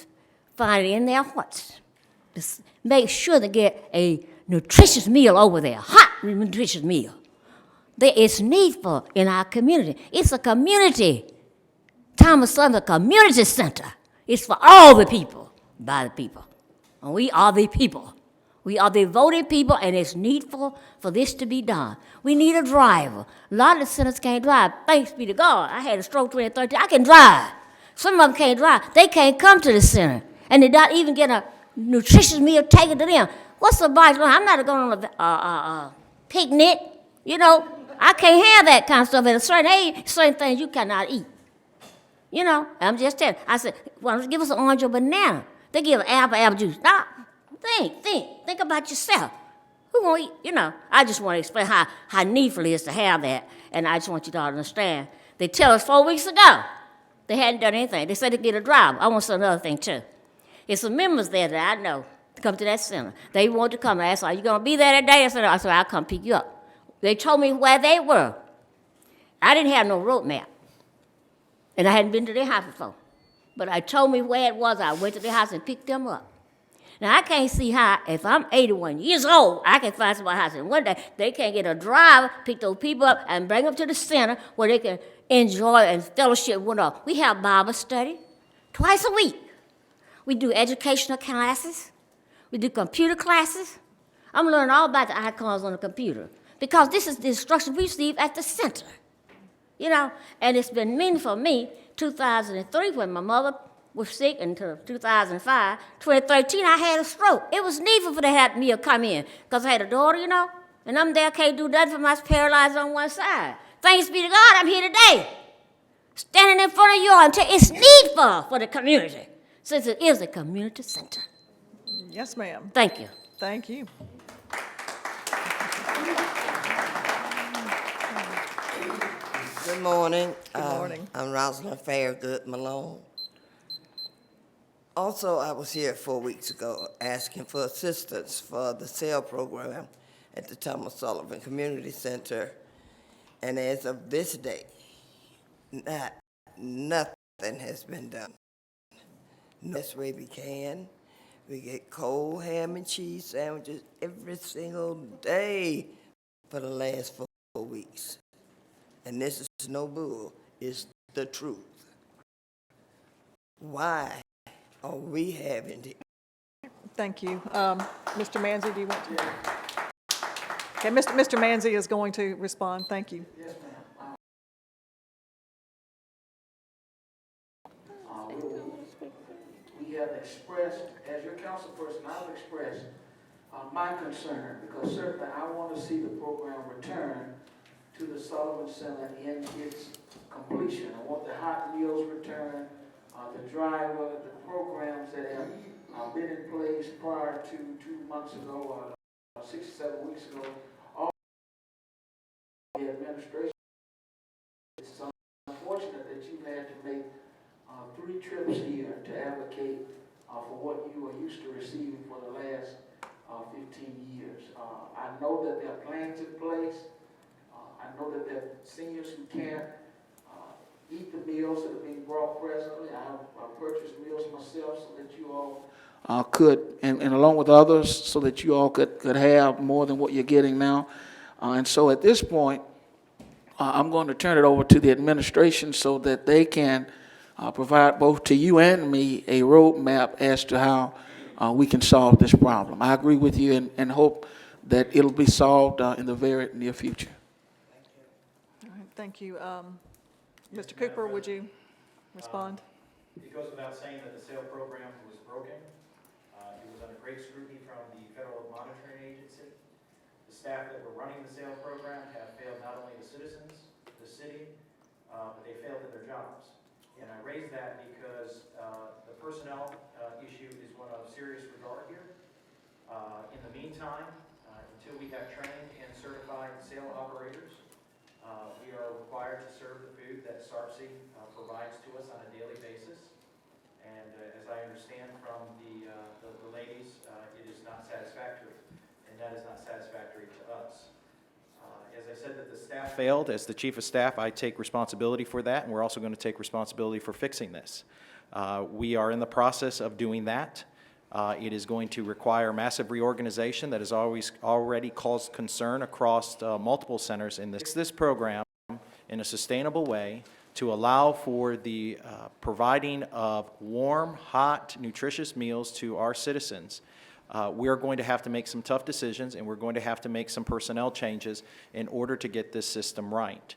find it in their hearts. Just make sure they get a nutritious meal over there, hot nutritious meal. It's needful in our community. It's a community. Thomas Sullivan, a community center. It's for all the people, by the people. And we are the people. We are the voted people, and it's needful for this to be done. We need a driver. A lot of the centers can't drive. Thanks be to God. I had a stroke 2013. I can drive. Some of them can't drive. They can't come to the center. And they don't even get a nutritious meal taken to them. What's the advice? I'm not going on a picnic. You know, I can't have that kind of stuff at a certain age. Certain things you cannot eat. You know, I'm just telling you. I said, well, give us an orange or banana. They give apple juice. Now, think about yourself. Who gonna eat? You know, I just want to explain how needful it is to have that, and I just want you to understand. They tell us 4 weeks ago they hadn't done anything. They said to get a driver. I want to say another thing too. It's some members there that I know to come to that center. They want to come. I asked, "Are you gonna be there that day?" I said, "I'll come pick you up." They told me where they were. I didn't have no road map, and I hadn't been to their house before. But I told me where it was. I went to their house and picked them up. Now, I can't see how, if I'm 81 years old, I can find somebody's house. And one day, they can't get a driver, pick those people up, and bring them to the center where they can enjoy and fellowship with us. We have Bible study twice a week. We do educational classes. We do computer classes. I'm learning all about the icons on the computer because this is the instruction we receive at the center. You know, and it's been meaningful for me. 2003, when my mother was sick, until 2005. 2013, I had a stroke. It was needful for to have me to come in because I had a daughter, you know, and I'm there, can't do nothing for my paralyzed on one side. Thanks be to God, I'm here today, standing in front of you all until it's needful for the community, since it is a community center. Yes, ma'am. Thank you. Thank you. Good morning. Good morning. I'm Rosalind Fairgood Malone. Also, I was here 4 weeks ago asking for assistance for the SEL program at the Thomas Sullivan Community Center. And as of this day, nothing has been done. Best way we can. We get cold ham and cheese sandwiches every single day for the last 4 weeks. And this is no bull, it's the truth. Why are we having to? Thank you. Mr. Manzi, do you want to? Okay, Mr. Manzi is going to respond. Thank you. Yes, ma'am. We have expressed, as your council person, I've expressed my concern because certainly I want to see the program return to the Sullivan Center in its completion. I want the hot meals return, the driver, the programs that have been in place prior to 2 months ago, 6 or 7 weeks ago. All the administration. It's unfortunate that you've had to make 3 trips here to advocate for what you are used to receiving for the last 15 years. I know that there are plans in place. I know that there are seniors who can't eat the meals that are being brought presently. I have purchased meals myself so that you all could, and along with others, so that you all could have more than what you're getting now. And so at this point, I'm going to turn it over to the administration so that they can provide both to you and me a roadmap as to how we can solve this problem. I agree with you and hope that it'll be solved in the very near future. All right, thank you. Mr. Cooper, would you respond? It goes without saying that the sale program was broken. It was under great scrutiny from the Federal Monitoring Agency. The staff that were running the sale program have failed not only the citizens, the city, but they failed in their jobs. And I raise that because the personnel issue is one of serious regard here. In the meantime, until we have trained and certified sale operators, we are required to serve the food that SARPC provides to us on a daily basis. And as I understand from the ladies, it is not satisfactory, and that is not satisfactory to us. As I said, that the staff failed, as the chief of staff, I take responsibility for that, and we're also going to take responsibility for fixing this. We are in the process of doing that. It is going to require massive reorganization that has already caused concern across multiple centers in this program in a sustainable way to allow for the providing of warm, hot, nutritious meals to our citizens. We're going to have to make some tough decisions, and we're going to have to make some personnel changes in order to get this system right.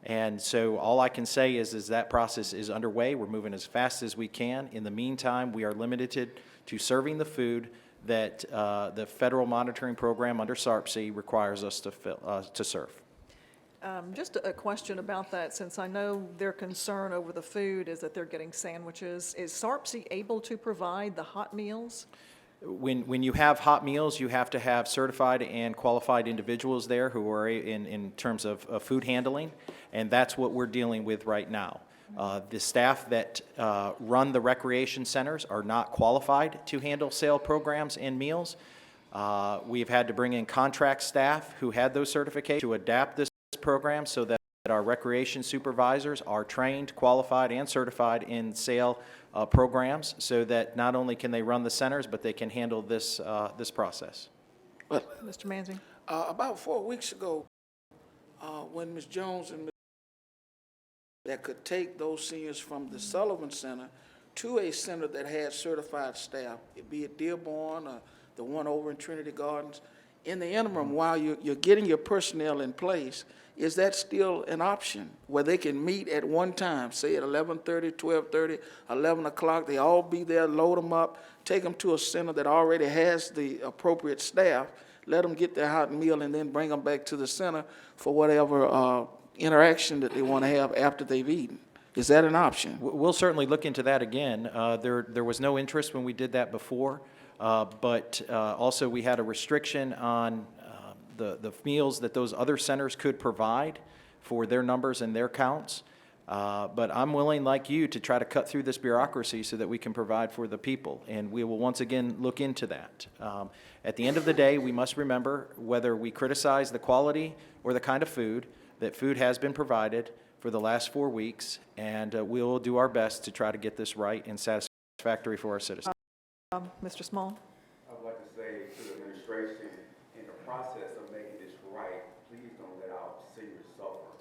And so all I can say is that process is underway. We're moving as fast as we can. In the meantime, we are limited to serving the food that the federal monitoring program under SARPC requires us to serve. Just a question about that, since I know their concern over the food is that they're getting sandwiches. Is SARPC able to provide the hot meals? When you have hot meals, you have to have certified and qualified individuals there who are in terms of food handling, and that's what we're dealing with right now. The staff that run the recreation centers are not qualified to handle sale programs and meals. We've had to bring in contract staff who had those certifications to adapt this program so that our recreation supervisors are trained, qualified, and certified in sale programs, so that not only can they run the centers, but they can handle this process. Mr. Manzi? About 4 weeks ago, when Ms. Jones and Ms. that could take those seniors from the Sullivan Center to a center that had certified staff, be it Dearborn or the one over in Trinity Gardens. In the interim, while you're getting your personnel in place, is that still an option where they can meet at one time, say at 11:30, 12:30, 11 o'clock, they all be there, load them up, take them to a center that already has the appropriate staff, let them get their hot meal, and then bring them back to the center for whatever interaction that they want to have after they've eaten? Is that an option? We'll certainly look into that again. There was no interest when we did that before, but also we had a restriction on the meals that those other centers could provide for their numbers and their counts. But I'm willing, like you, to try to cut through this bureaucracy so that we can provide for the people, and we will once again look into that. At the end of the day, we must remember, whether we criticize the quality or the kind of food, that food has been provided for the last 4 weeks, and we'll do our best to try to get this right and satisfactory for our citizens. Mr. Small? I would like to say to the administration, in the process of making this right, please don't let our seniors suffer.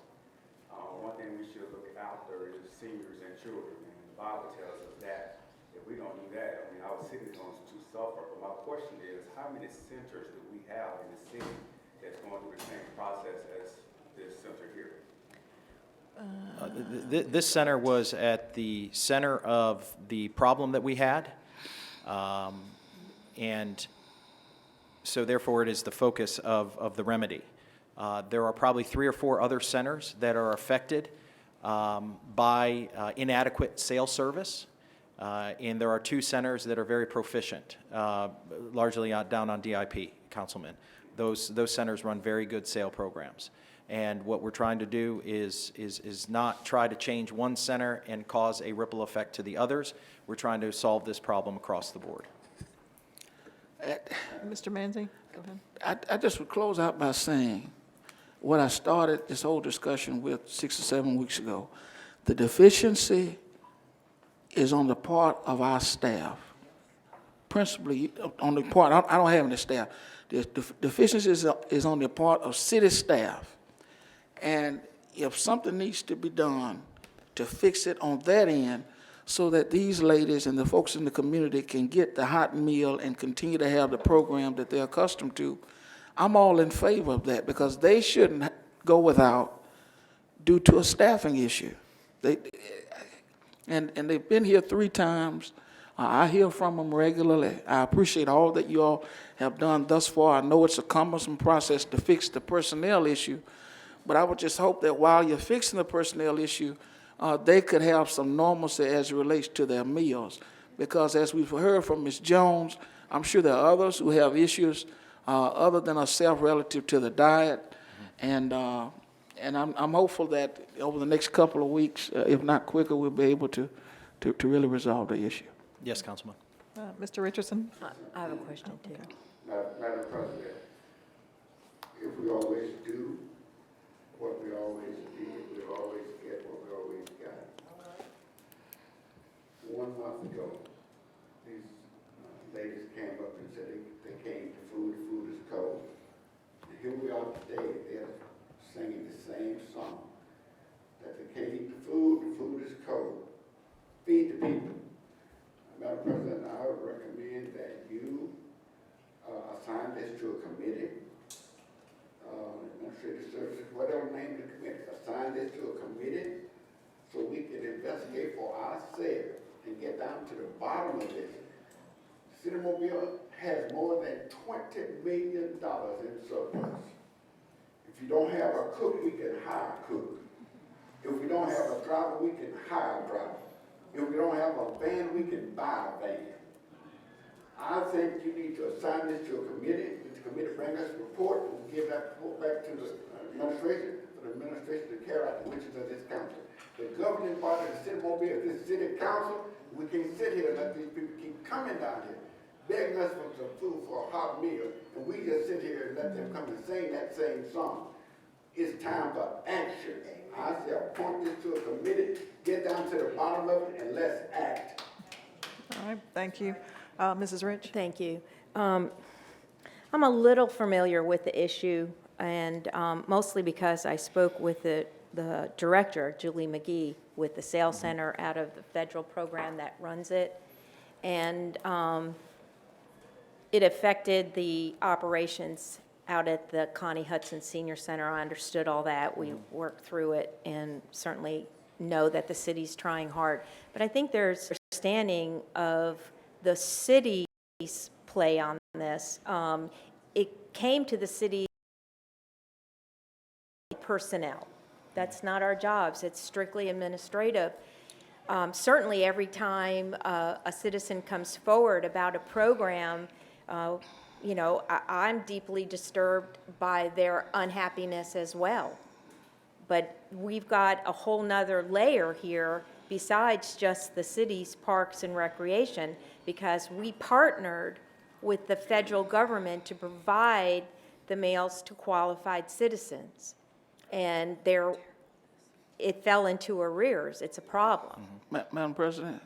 One thing we should look after is seniors and children, and the Bible tells us that if we don't do that, I mean, our city is going to suffer. But my question is, how many centers do we have in the city that's going through the same process as this center here? This center was at the center of the problem that we had, and so therefore it is the focus of the remedy. There are probably 3 or 4 other centers that are affected by inadequate sales service, and there are 2 centers that are very proficient, largely down on DIP, Councilman. Those centers run very good sale programs. And what we're trying to do is not try to change one center and cause a ripple effect to the others. We're trying to solve this problem across the board. Mr. Manzi, go ahead. I just would close out by saying what I started this whole discussion with 6 or 7 weeks ago. The deficiency is on the part of our staff, principally on the part, I don't have any staff. The deficiency is on the part of city staff. And if something needs to be done to fix it on that end so that these ladies and the folks in the community can get the hot meal and continue to have the program that they're accustomed to, I'm all in favor of that, because they shouldn't go without due to a staffing issue. And they've been here 3 times. I hear from them regularly. I appreciate all that you all have done thus far. I know it's a cumbersome process to fix the personnel issue, but I would just hope that while you're fixing the personnel issue, they could have some normalcy as it relates to their meals. Because as we've heard from Ms. Jones, I'm sure there are others who have issues other than herself relative to the diet. And I'm hopeful that over the next couple of weeks, if not quicker, we'll be able to really resolve the issue. Yes, Councilman. Mr. Richardson? I have a question, too. Madam President, if we always do what we always did, we'll always get what we always got. 1 month ago, these ladies came up and said they came to food is cold. And here we are today, they're singing the same song, that they can't eat the food is cold. Feed the people. Madam President, I would recommend that you assign this to a committee, administrative services, whatever name of the committee, assign this to a committee so we can investigate for ourselves and get down to the bottom of this. The City of Mobile has more than $20 million in surplus. If you don't have a cook, we can hire a cook. If we don't have a driver, we can hire a driver. If we don't have a van, we can buy a van. I think you need to assign this to a committee. Let the committee bring us a report and give that report back to the administration, for the administration to carry out the wishes of this council. The governing body of the City of Mobile, this city council, we can't sit here and let these people keep coming down here, begging us for some food for a hot meal, and we just sit here and let them come and sing that same song. It's time for action. I say appoint this to a committee, get down to the bottom of it, and let's act. All right, thank you. Mrs. Rich? Thank you. I'm a little familiar with the issue, and mostly because I spoke with the director, Julie McGee, with the Sales Center out of the federal program that runs it. And it affected the operations out at the Connie Hudson Senior Center. I understood all that. We worked through it and certainly know that the city's trying hard. But I think there's understanding of the city's play on this. It came to the city personnel. That's not our jobs. It's strictly administrative. Certainly every time a citizen comes forward about a program, you know, I'm deeply disturbed by their unhappiness as well. But we've got a whole nother layer here besides just the city's parks and recreation, because we partnered with the federal government to provide the meals to qualified citizens. And it fell into arrears. It's a problem. Madam President?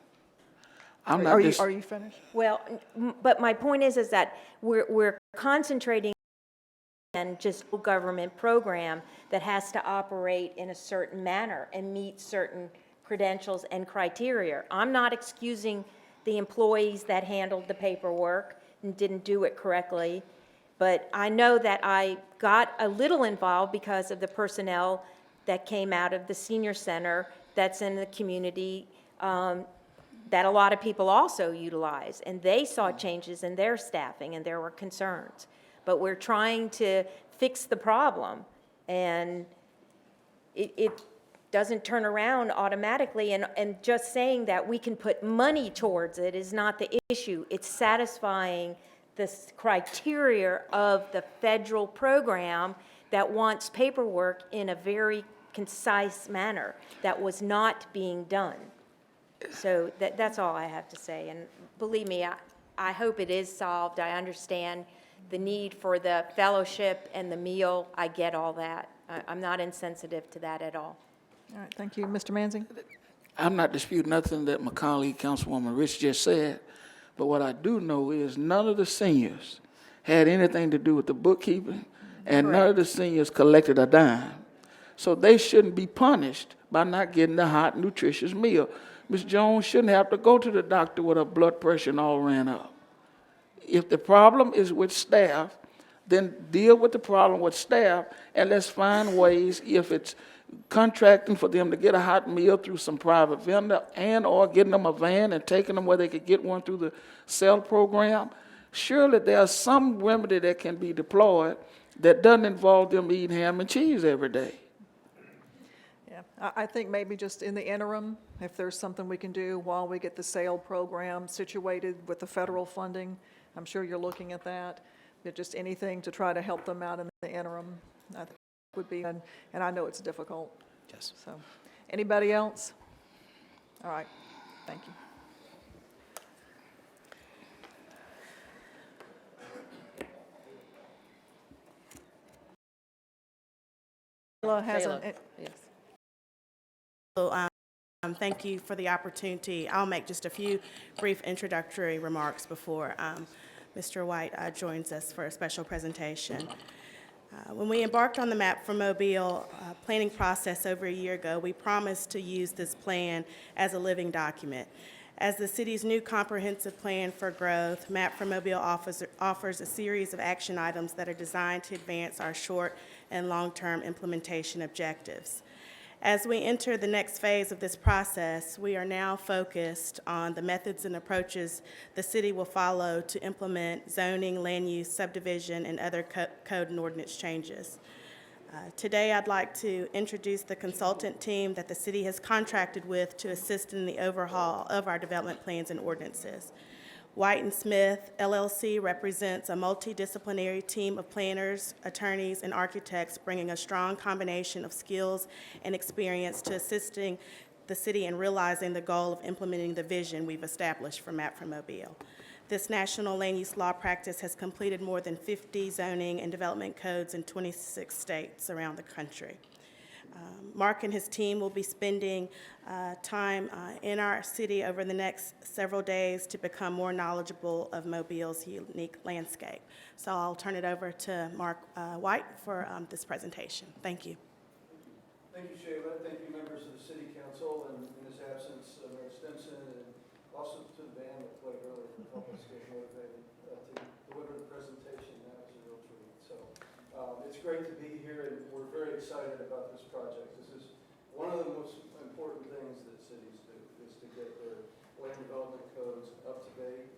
Are you finished? Well, but my point is that we're concentrating on just a government program that has to operate in a certain manner and meet certain credentials and criteria. I'm not excusing the employees that handled the paperwork and didn't do it correctly, but I know that I got a little involved because of the personnel that came out of the senior center that's in the community that a lot of people also utilize, and they saw changes in their staffing and there were concerns. But we're trying to fix the problem, and it doesn't turn around automatically, and just saying that we can put money towards it is not the issue. It's satisfying the criteria of the federal program that wants paperwork in a very concise manner that was not being done. So that's all I have to say, and believe me, I hope it is solved. I understand the need for the fellowship and the meal. I get all that. I'm not insensitive to that at all. All right, thank you. Mr. Manzi? I'm not disputing nothing that my colleague, Councilwoman Rich, just said, but what I do know is none of the seniors had anything to do with the bookkeeping, and none of the seniors collected a dime. So they shouldn't be punished by not getting the hot, nutritious meal. Ms. Jones shouldn't have to go to the doctor with her blood pressure and all ran up. If the problem is with staff, then deal with the problem with staff, and let's find ways, if it's contracting for them to get a hot meal through some private vendor and/or getting them a van and taking them where they could get one through the cell program. Surely there's some remedy that can be deployed that doesn't involve them eating ham and cheese every day. Yeah, I think maybe just in the interim, if there's something we can do while we get the SAIL program situated with the federal funding, I'm sure you're looking at that. But just anything to try to help them out in the interim, I think would be, and I know it's difficult. Yes. So, anybody else? All right, thank you. Taylor has an, So, thank you for the opportunity. I'll make just a few brief introductory remarks before Mr. White joins us for a special presentation. When we embarked on the Map for Mobile planning process over a year ago, we promised to use this plan as a living document. As the city's new comprehensive plan for growth, Map for Mobile offers a series of action items that are designed to advance our short and long-term implementation objectives. As we enter the next phase of this process, we are now focused on the methods and approaches the city will follow to implement zoning, land use, subdivision, and other code and ordinance changes. Today, I'd like to introduce the consultant team that the city has contracted with to assist in the overhaul of our development plans and ordinances. White & Smith LLC represents a multidisciplinary team of planners, attorneys, and architects bringing a strong combination of skills and experience to assisting the city in realizing the goal of implementing the vision we've established for Map for Mobile. This national land use law practice has completed more than 50 zoning and development codes in 26 states around the country. Mark and his team will be spending time in our city over the next several days to become more knowledgeable of Mobile's unique landscape. So I'll turn it over to Mark White for this presentation. Thank you. Thank you, Shayla. Thank you, members of the City Council, and in his absence, Mayor Stimson, and also to the band that played earlier for helping us get motivated to deliver the presentation. That was a real treat. So it's great to be here, and we're very excited about this project. This is one of the most important things that cities do, is to get their land development codes up to date,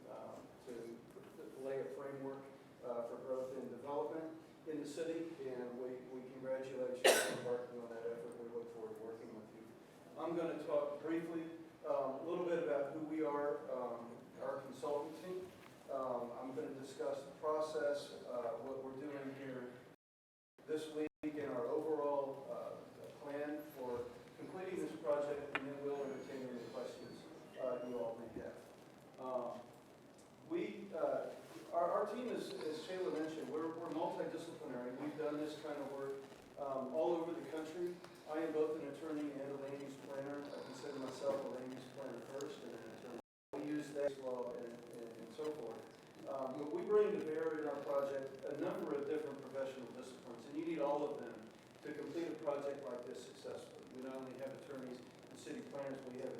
to lay a framework for growth and development in the city, and we congratulate you on embarking on that effort. We look forward to working with you. I'm going to talk briefly a little bit about who we are, our consultant team. I'm going to discuss the process, what we're doing here this week in our overall plan for completing this project, and then we'll entertain any questions you all may have. Our team is, as Shayla mentioned, we're multidisciplinary. We've done this kind of work all over the country. I am both an attorney and a land use planner. I consider myself a land use planner first and an attorney. We use that as well and so forth. But we bring to bear in our project a number of different professional disciplines, and you need all of them to complete a project like this successfully. We not only have attorneys and city planners, we have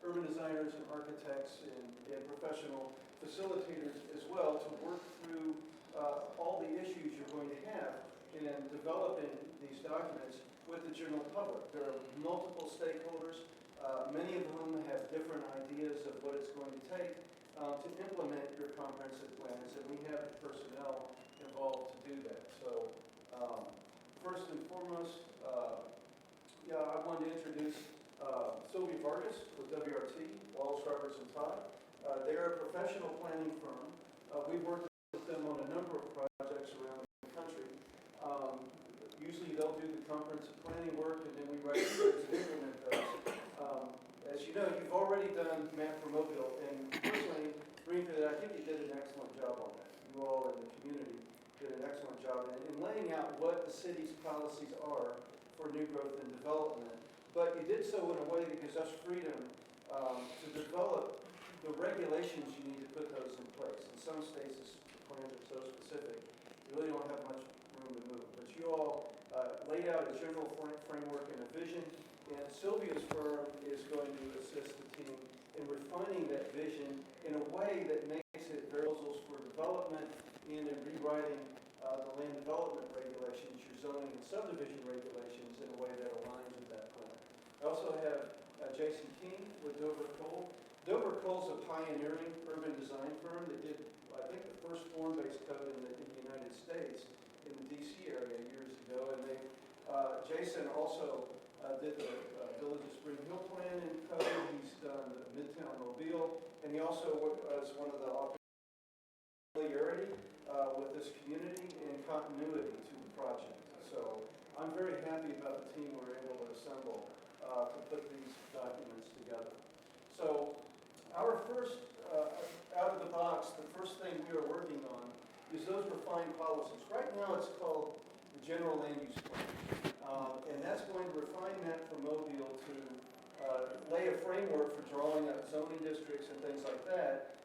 urban designers and architects and professional facilitators as well to work through all the issues you're going to have in developing these documents with the general public. There are multiple stakeholders, many of whom have different ideas of what it's going to take to implement your comprehensive plans, and we have the personnel involved to do that. So first and foremost, I wanted to introduce Sylvia Vargas with WRT, Walsh, Roberts & Todd. They're a professional planning firm. We've worked with them on a number of projects around the country. Usually they'll do the comprehensive planning work, and then we write the codes and implement those. As you know, you've already done Map for Mobile, and personally, Greenfield, I think you did an excellent job on that. You all in the community did an excellent job in laying out what the city's policies are for new growth and development. But you did so in a way that gives us freedom to develop the regulations you need to put those in place. In some states, the plans are so specific, you really don't have much room to move. But you all laid out a general framework and a vision, and Sylvia's firm is going to assist the team in refining that vision in a way that makes it proposals for development and in rewriting the land development regulations, your zoning and subdivision regulations in a way that aligns with that plan. I also have Jason King with Dover Cole. Dover Cole's a pioneering urban design firm that did, I think, the first form-based code in the United States in the DC area years ago. And Jason also did the Village of Spring Hill plan in code. He's done Midtown Mobile, and he also was one of the familiarity with this community and continuity to the project. So I'm very happy about the team we're able to assemble to put these documents together. So our first, out of the box, the first thing we are working on is those refined policies. Right now it's called the General Land Use Plan. And that's going to refine that for Mobile to lay a framework for drawing up zoning districts and things like that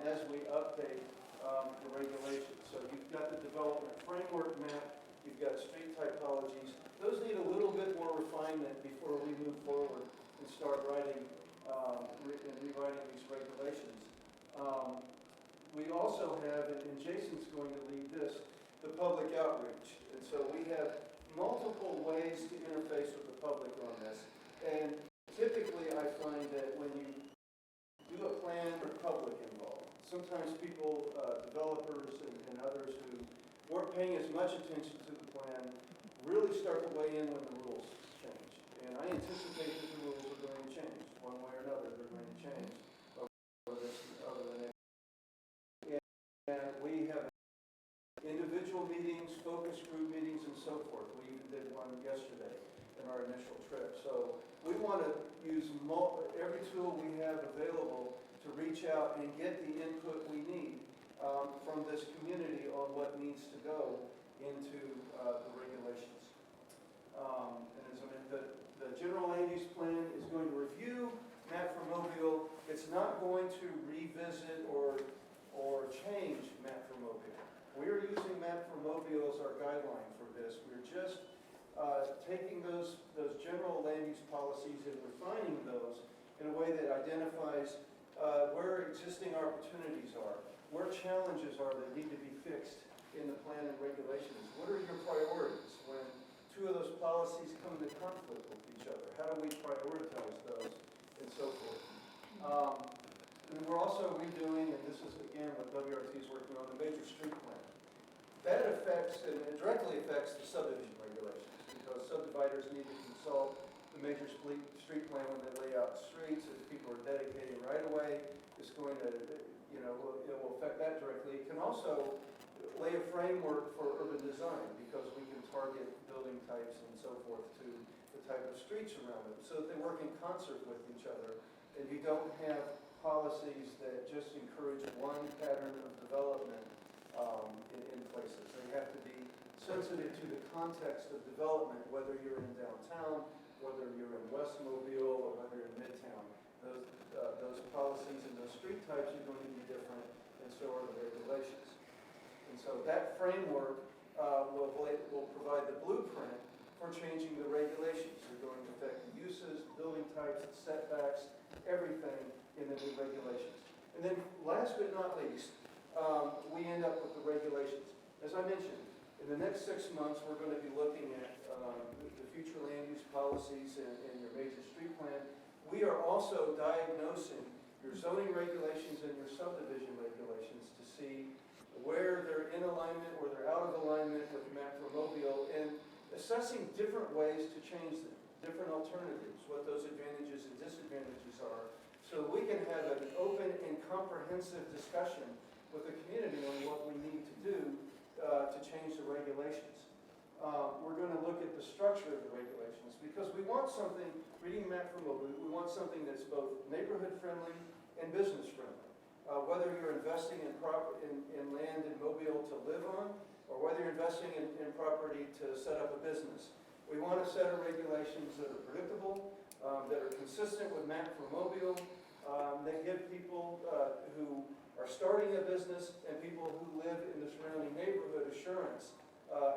as we update the regulations. So you've got the development framework map, you've got street typologies. Those need a little bit more refinement before we move forward and start writing and rewriting these regulations. We also have, and Jason's going to lead this, the public outreach. And so we have multiple ways to interface with the public on this. And typically I find that when you do a plan for public involved, sometimes people, developers and others who weren't paying as much attention to the plan really start to weigh in when the rules change. And I anticipate that the rules are going to change. One way or another, they're going to change over the next. And we have individual meetings, focus group meetings, and so forth. We even did one yesterday in our initial trip. So we want to use every tool we have available to reach out and get the input we need from this community on what needs to go into the regulations. And as I mean, the General Land Use Plan is going to review map for Mobile. It's not going to revisit or change map for Mobile. We're using map for Mobile as our guideline for this. We're just taking those general land use policies and refining those in a way that identifies where existing opportunities are, where challenges are that need to be fixed in the plan and regulations. What are your priorities when two of those policies come into conflict with each other? How do we prioritize those and so forth? And we're also redoing, and this is again what WRT is working on, the major street plan. That affects, and it directly affects the subdivision regulations, because subdividers need to consult the major street plan when they lay out streets. If people are dedicating right away, it's going to, it will affect that directly. It can also lay a framework for urban design, because we can target building types and so forth to the type of streets around them, so that they work in concert with each other, and you don't have policies that just encourage one pattern of development in places. They have to be sensitive to the context of development, whether you're in downtown, whether you're in West Mobile, or whether you're in Midtown. Those policies and those street types are going to be different, and so are the regulations. And so that framework will provide the blueprint for changing the regulations. They're going to affect the uses, building types, the setbacks, everything in the new regulations. And then last but not least, we end up with the regulations. As I mentioned, in the next 6 months, we're going to be looking at the future land use policies and your major street plan. We are also diagnosing your zoning regulations and your subdivision regulations to see where they're in alignment, where they're out of alignment with map for Mobile, and assessing different ways to change them, different alternatives, what those advantages and disadvantages are, so we can have an open and comprehensive discussion with the community on what we need to do to change the regulations. We're going to look at the structure of the regulations, because we want something, reading map for Mobile, we want something that's both neighborhood friendly and business friendly. Whether you're investing in land in Mobile to live on, or whether you're investing in property to set up a business. We want a set of regulations that are predictable, that are consistent with map for Mobile, that give people who are starting a business and people who live in the surrounding neighborhood assurance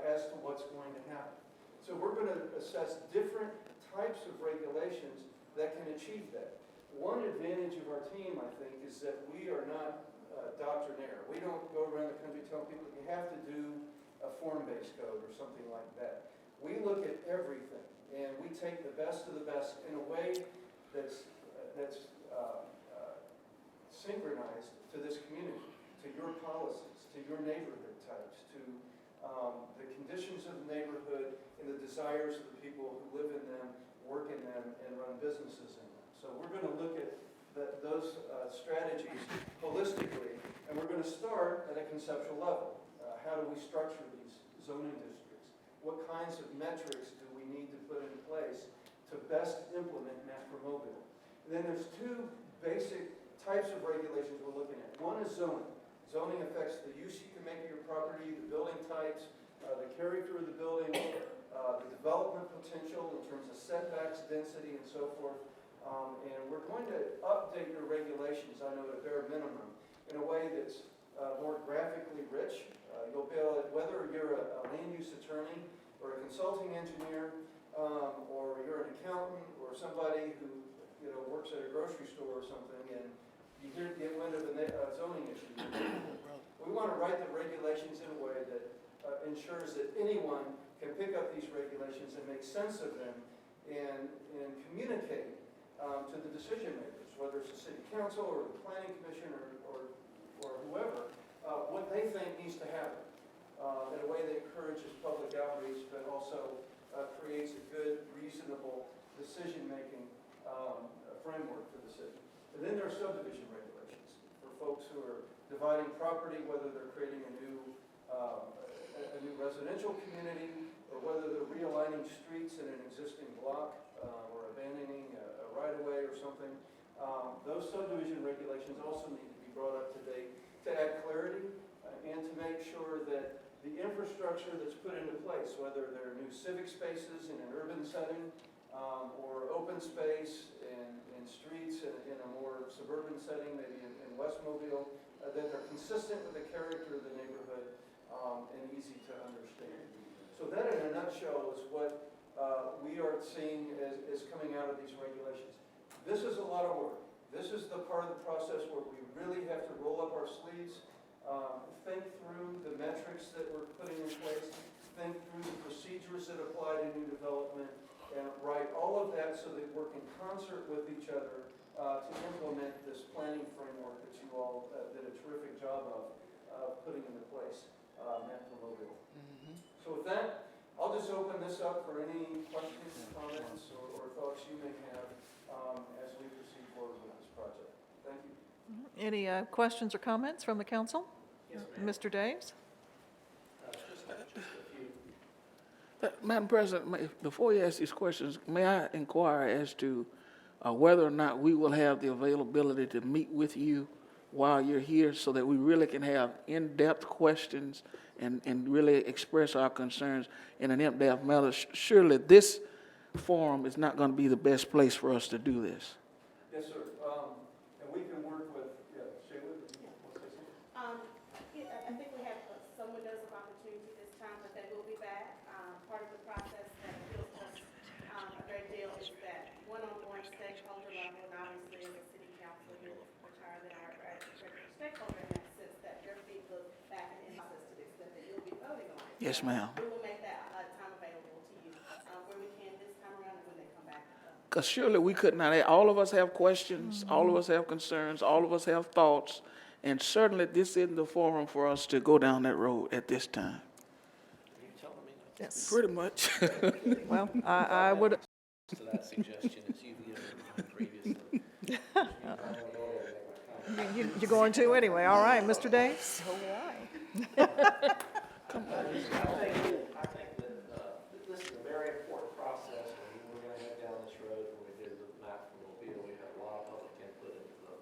as to what's going to happen. So we're going to assess different types of regulations that can achieve that. One advantage of our team, I think, is that we are not doctrinaire. We don't go around the country telling people you have to do a a form-based code or something like that. We look at everything, and we take the best of the best in a way that's synchronized to this community, to your policies, to your neighborhood types, to the conditions of the neighborhood and the desires of the people who live in them, work in them, and run businesses in them. So we're going to look at those strategies holistically, and we're going to start at a conceptual level. How do we structure these zoning districts? What kinds of metrics do we need to put in place to best implement macromobile? And then there's two basic types of regulations we're looking at. One is zoning. Zoning affects the use you can make of your property, the building types, the character of the building, the development potential in terms of setbacks, density, and so forth. And we're going to update your regulations, I know at a bare minimum, in a way that's more graphically rich. You'll be able to, whether you're a land use attorney or a consulting engineer, or you're an accountant or somebody who works at a grocery store or something, and you get wind of a zoning issue. We want to write the regulations in a way that ensures that anyone can pick up these regulations and make sense of them and communicate to the decision makers, whether it's the city council or the planning commission or whoever, what they think needs to happen in a way that encourages public outreach, but also creates a good, reasonable decision-making framework for the city. And then there are subdivision regulations for folks who are dividing property, whether they're creating a new residential community, or whether they're realigning streets in an existing block, or abandoning a right-of-way or something. Those subdivision regulations also need to be brought up to date to add clarity and to make sure that the infrastructure that's put into place, whether they're new civic spaces in an urban setting, or open space and streets in a more suburban setting, maybe in West Mobile, that they're consistent with the character of the neighborhood and easy to understand. So that in a nutshell is what we are seeing as coming out of these regulations. This is a lot of work. This is the part of the process where we really have to roll up our sleeves, think through the metrics that we're putting in place, think through the procedures that apply to new development, and write all of that so they work in concert with each other to implement this planning framework that you all did a terrific job of putting into place, macromobile. So with that, I'll just open this up for any questions, comments, or thoughts you may have as we proceed forward with this project. Thank you. Any questions or comments from the council? Yes, Mr. Daves? Madam President, before you ask these questions, may I inquire as to whether or not we will have the availability to meet with you while you're here so that we really can have in-depth questions and really express our concerns in an in-depth manner? Surely this forum is not going to be the best place for us to do this. Yes, sir. And we can work with, Shayla, you want to say something? I think we have some windows of opportunity this time, but they will be back. Part of the process that appeals us a great deal is that one-on-one stakeholder level, and obviously as a city council, you're much higher than our stakeholder in that sense, that your feet look back in the process to the extent that you'll be voting on it. Yes, ma'am. We will make that time available to you where we can this time around and when they come back. Because surely we could not, all of us have questions, all of us have concerns, all of us have thoughts, and certainly this isn't the forum for us to go down that road at this time. Yes. Pretty much. Well, I would. To that suggestion, as you've given previously. You're going to anyway. All right, Mr. Daves? I think that this is a very important process. When we were going to head down this road, when we did the macromobile, we had a lot of public input into the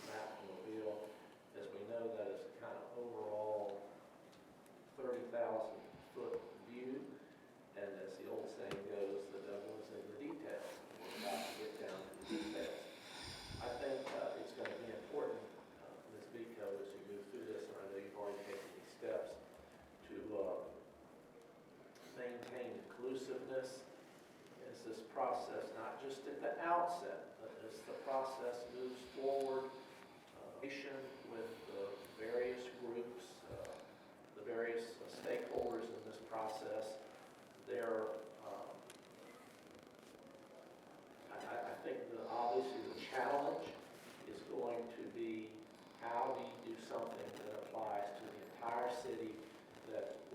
macromobile. As we know, that is a kind of overall 30,000-foot view. And as the old saying goes, the devil is in the details. We're about to get down to the details. I think it's going to be important, Ms. Vico, as you move through this, and I know you've already taken these steps,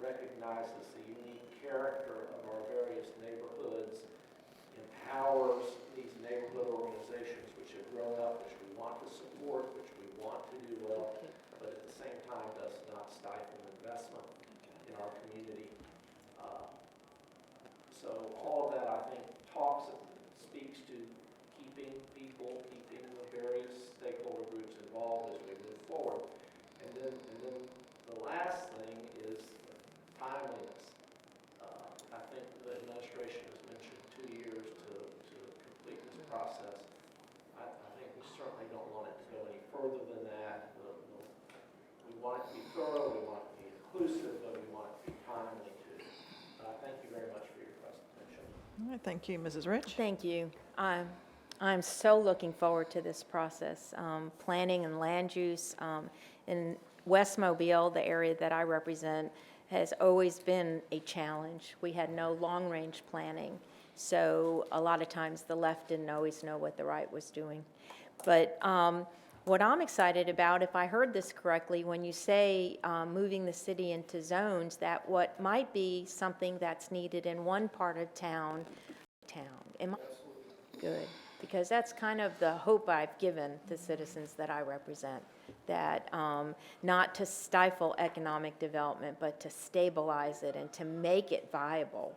recognizes the unique character of our various neighborhoods, empowers these neighborhood organizations which have grown up, which we want to support, which we want to do well, but at the same time does not stifle investment in our community. So all of that, I think, speaks to keeping people, keeping the various stakeholder groups involved as we move forward. And then the last thing is timeliness. I think the administration has mentioned 2 years to complete this process. I think we certainly don't want it to go any further than that. We want it to be thorough, we want it to be inclusive, but we want it to be timely too. Thank you very much for your presentation. All right, thank you, Mrs. Rich. Thank you. I'm so looking forward to this process. Planning and land use in West Mobile, the area that I represent, has always been a challenge. We had no long-range planning, so a lot of times the left didn't always know what the right was doing. But what I'm excited about, if I heard this correctly, when you say moving the city into zones, that what might be something that's needed in one part of town. Am I good? Because that's kind of the hope I've given the citizens that I represent, that not to stifle economic development, but to stabilize it and to make it viable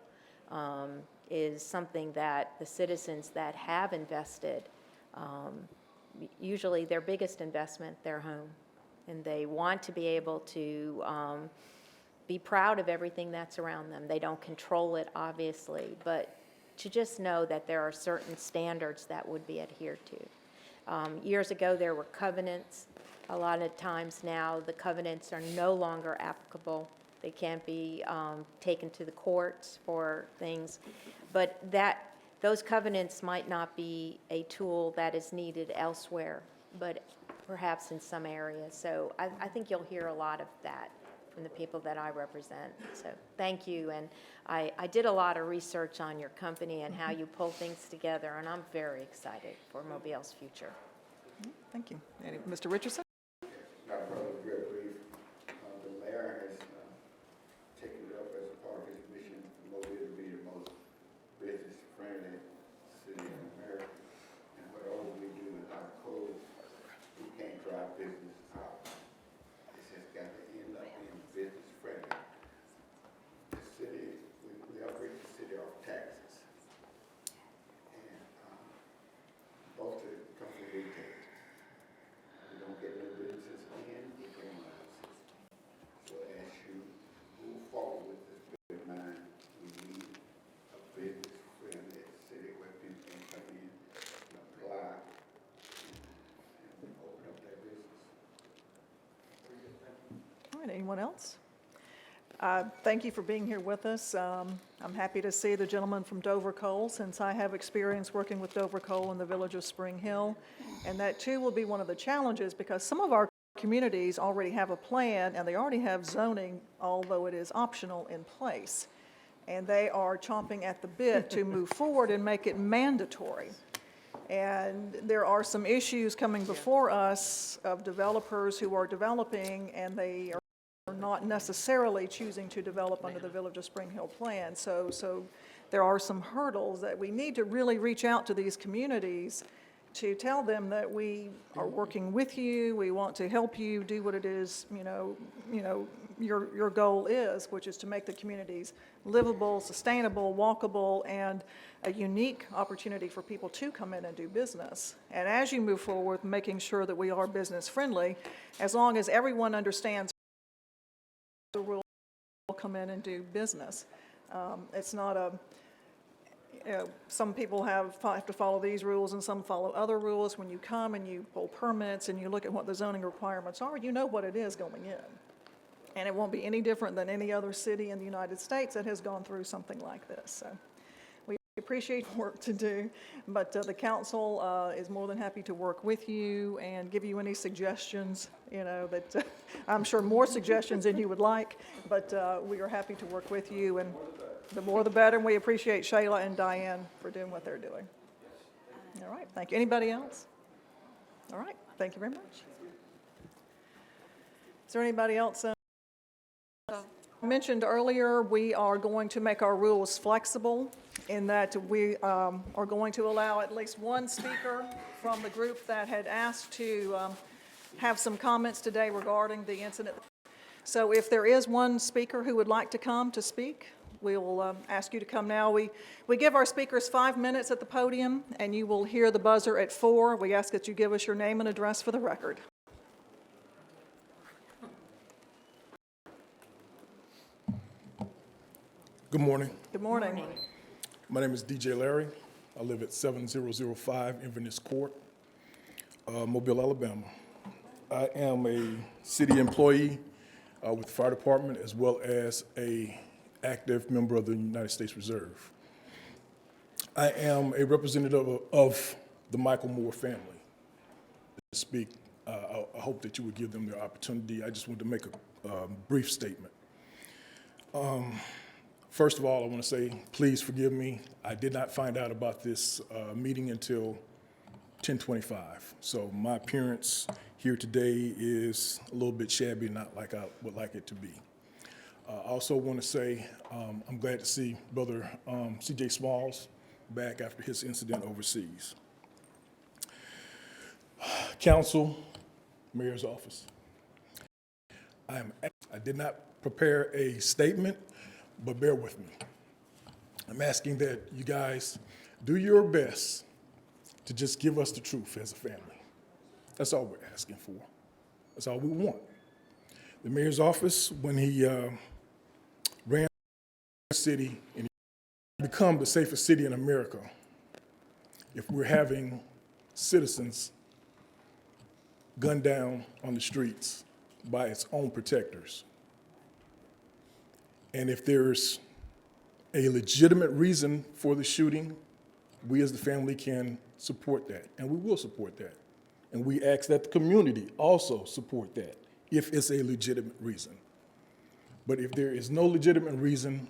is something that the citizens that have invested, usually their biggest investment, their home, and they want to be able to be proud of everything that's around them. They don't control it, obviously, but to just know that there are certain standards that would be adhered to. Years ago, there were covenants. A lot of times now, the covenants are no longer applicable. They can't be taken to the courts for things. But those covenants might not be a tool that is needed elsewhere, but perhaps in some areas. So I think you'll hear a lot of that from the people that I represent. So thank you. And I did a lot of research on your company and how you pull things together, and I'm very excited for Mobile's future. Thank you. Mr. Richardson? Dr. President, real brief. The mayor has taken it up as a part of his mission for Mobile to be the most business-friendly city in America. And whatever we do in our code, we can't drive business out. It's just got to end up being business-friendly. The city, we operate the city off taxes. And most of it comes from retail. We don't get no businesses in, we get no houses. So as you move forward with this big mind, we need a business-friendly city where people can come in and apply and open up their business. All right, anyone else? Thank you for being here with us. I'm happy to see the gentleman from Dover Coal, since I have experience working with Dover Coal in the village of Spring Hill. And that too will be one of the challenges, because some of our communities already have a plan and they already have zoning, although it is optional, in place. And they are chomping at the bit to move forward and make it mandatory. And there are some issues coming before us of developers who are developing, and they are not necessarily choosing to develop under the Village of Spring Hill plan. So there are some hurdles that we need to really reach out to these communities to tell them that we are working with you, we want to help you do what it is, your goal is, which is to make the communities livable, sustainable, walkable, and a unique opportunity for people to come in and do business. And as you move forward, making sure that we are business friendly, as long as everyone understands the rule, will come in and do business. It's not a, some people have to follow these rules and some follow other rules. When you come and you pull permits and you look at what the zoning requirements are, you know what it is going in. And it won't be any different than any other city in the United States that has gone through something like this. So we appreciate work to do, but the council is more than happy to work with you and give you any suggestions, that I'm sure more suggestions than you would like, but we are happy to work with you, and the more the better, and we appreciate Shayla and Diane for doing what they're doing. All right, thank you. Anybody else? All right, thank you very much. Is there anybody else? Mentioned earlier, we are going to make our rules flexible in that we are going to allow at least one speaker from the group that had asked to have some comments today regarding the incident. So if there is one speaker who would like to come to speak, we will ask you to come now. We give our speakers 5 minutes at the podium, and you will hear the buzzer at 4. We ask that you give us your name and address for the record. Good morning. Good morning. My name is DJ Larry. I live at 7005 Inverness Court, Mobile, Alabama. I am a city employee with the fire department as well as an active member of the United States Reserve. I am a representative of the Michael Moore family. To speak, I hope that you would give them the opportunity. I just want to make a brief statement. First of all, I want to say, please forgive me. I did not find out about this meeting until 10:25. So my appearance here today is a little bit shabby, not like I would like it to be. I also want to say I'm glad to see Brother C.J. Smalls back after his incident overseas. Council, Mayor's office. I did not prepare a statement, but bear with me. I'm asking that you guys do your best to just give us the truth as a family. That's all we're asking for. That's all we want. The mayor's office, when he ran the city and become the safest city in America, if we're having citizens gunned down on the streets by its own protectors, and if there's a legitimate reason for the shooting, we as the family can support that, and we will support that. And we ask that the community also support that, if it's a legitimate reason. But if there is no legitimate reason,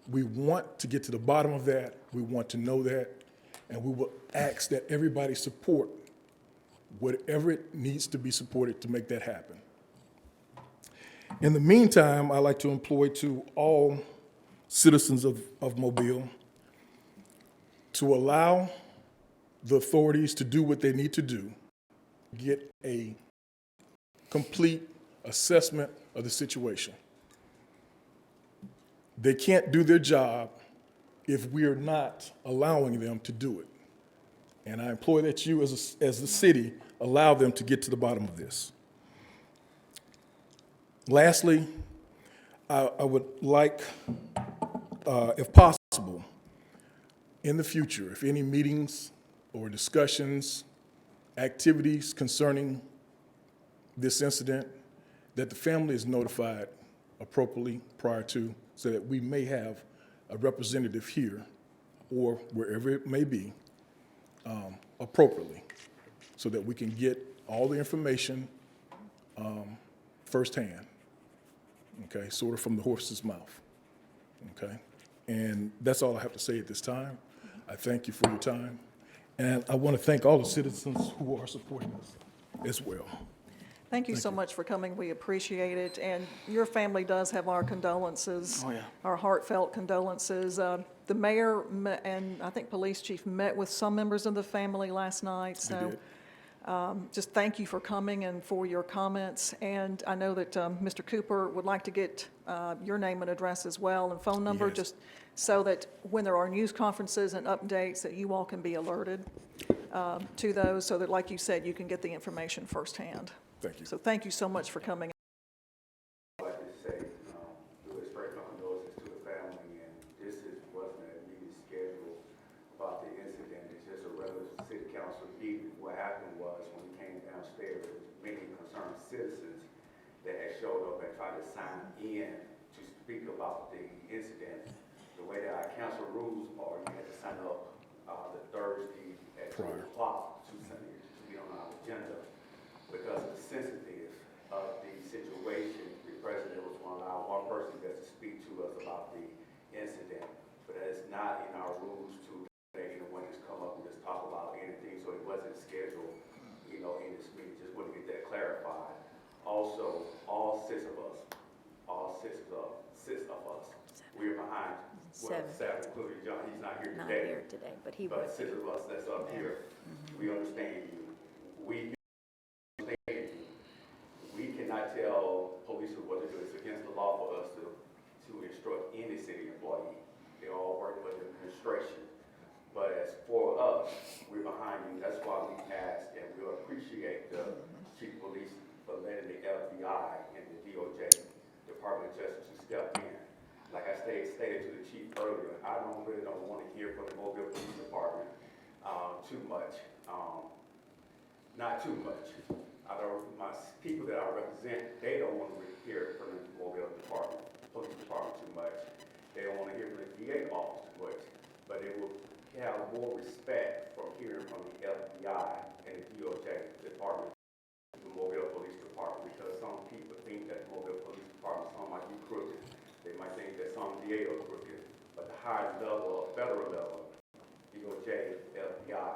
we want to get to the bottom of that, we want to know that, and we will ask that everybody support whatever it needs to be supported to make that happen. In the meantime, I'd like to employ to all citizens of Mobile to allow the authorities to do what they need to do, get a complete assessment of the situation. They can't do their job if we're not allowing them to do it. And I implore that you, as the city, allow them to get to the bottom of this. Lastly, I would like, if possible, in the future, if any meetings or discussions, activities concerning this incident, that the family is notified appropriately prior to, so that we may have a representative here or wherever it may be appropriately, so that we can get all the information firsthand, okay, sort of from the horse's mouth, okay? And that's all I have to say at this time. I thank you for your time, and I want to thank all the citizens who are supporting us as well. Thank you so much for coming. We appreciate it. And your family does have our condolences. Oh, yeah. Our heartfelt condolences. The mayor and I think police chief met with some members of the family last night. So just thank you for coming and for your comments. And I know that Mr. Cooper would like to get your name and address as well and phone number, Yes. just so that when there are news conferences and updates that you all can be alerted to those, so that, like you said, you can get the information firsthand. Thank you. So thank you so much for coming. I'd like to say, to express my condolences to the family, and this wasn't a meeting scheduled about the incident. It's just a regular city council meeting. What happened was, when we came downstairs, there was many concerned citizens that had showed up and tried to sign in to speak about the incident. The way that our council rules are, you had to sign up the Thursday at 2 o'clock to be on our agenda. Because of the sensitive of the situation, the president was going to allow one person just to speak to us about the incident. But that is not in our rules to let anyone just come up and just talk about anything, so it wasn't scheduled, in this meeting. Just want to get that clarified. Also, all six of us we're behind, well, Seven. staff, including John, he's not here Not today. here today, but he But would six of us that's up here, we understand you. We understand you. We cannot tell police what to do. It's against the law for us to instruct any city employee. They all work with administration. But as for us, we're behind you. That's why we asked, and we appreciate the chief of police for letting the FBI and the DOJ, Department of Justice, to step in. Like I stated to the chief earlier, I really don't want to hear from the Mobile Police Department too much. Not too much. My people that I represent, they don't want to hear from the Mobile Police Department too much. They don't want to hear from the DA office too much. But they will have more respect from hearing from the FBI and the DOJ Department, the Mobile Police Department, because some people think that the Mobile Police Department, some might be crooked. They might think that some DA are crooked. But the higher level, federal level, DOJ, FBI,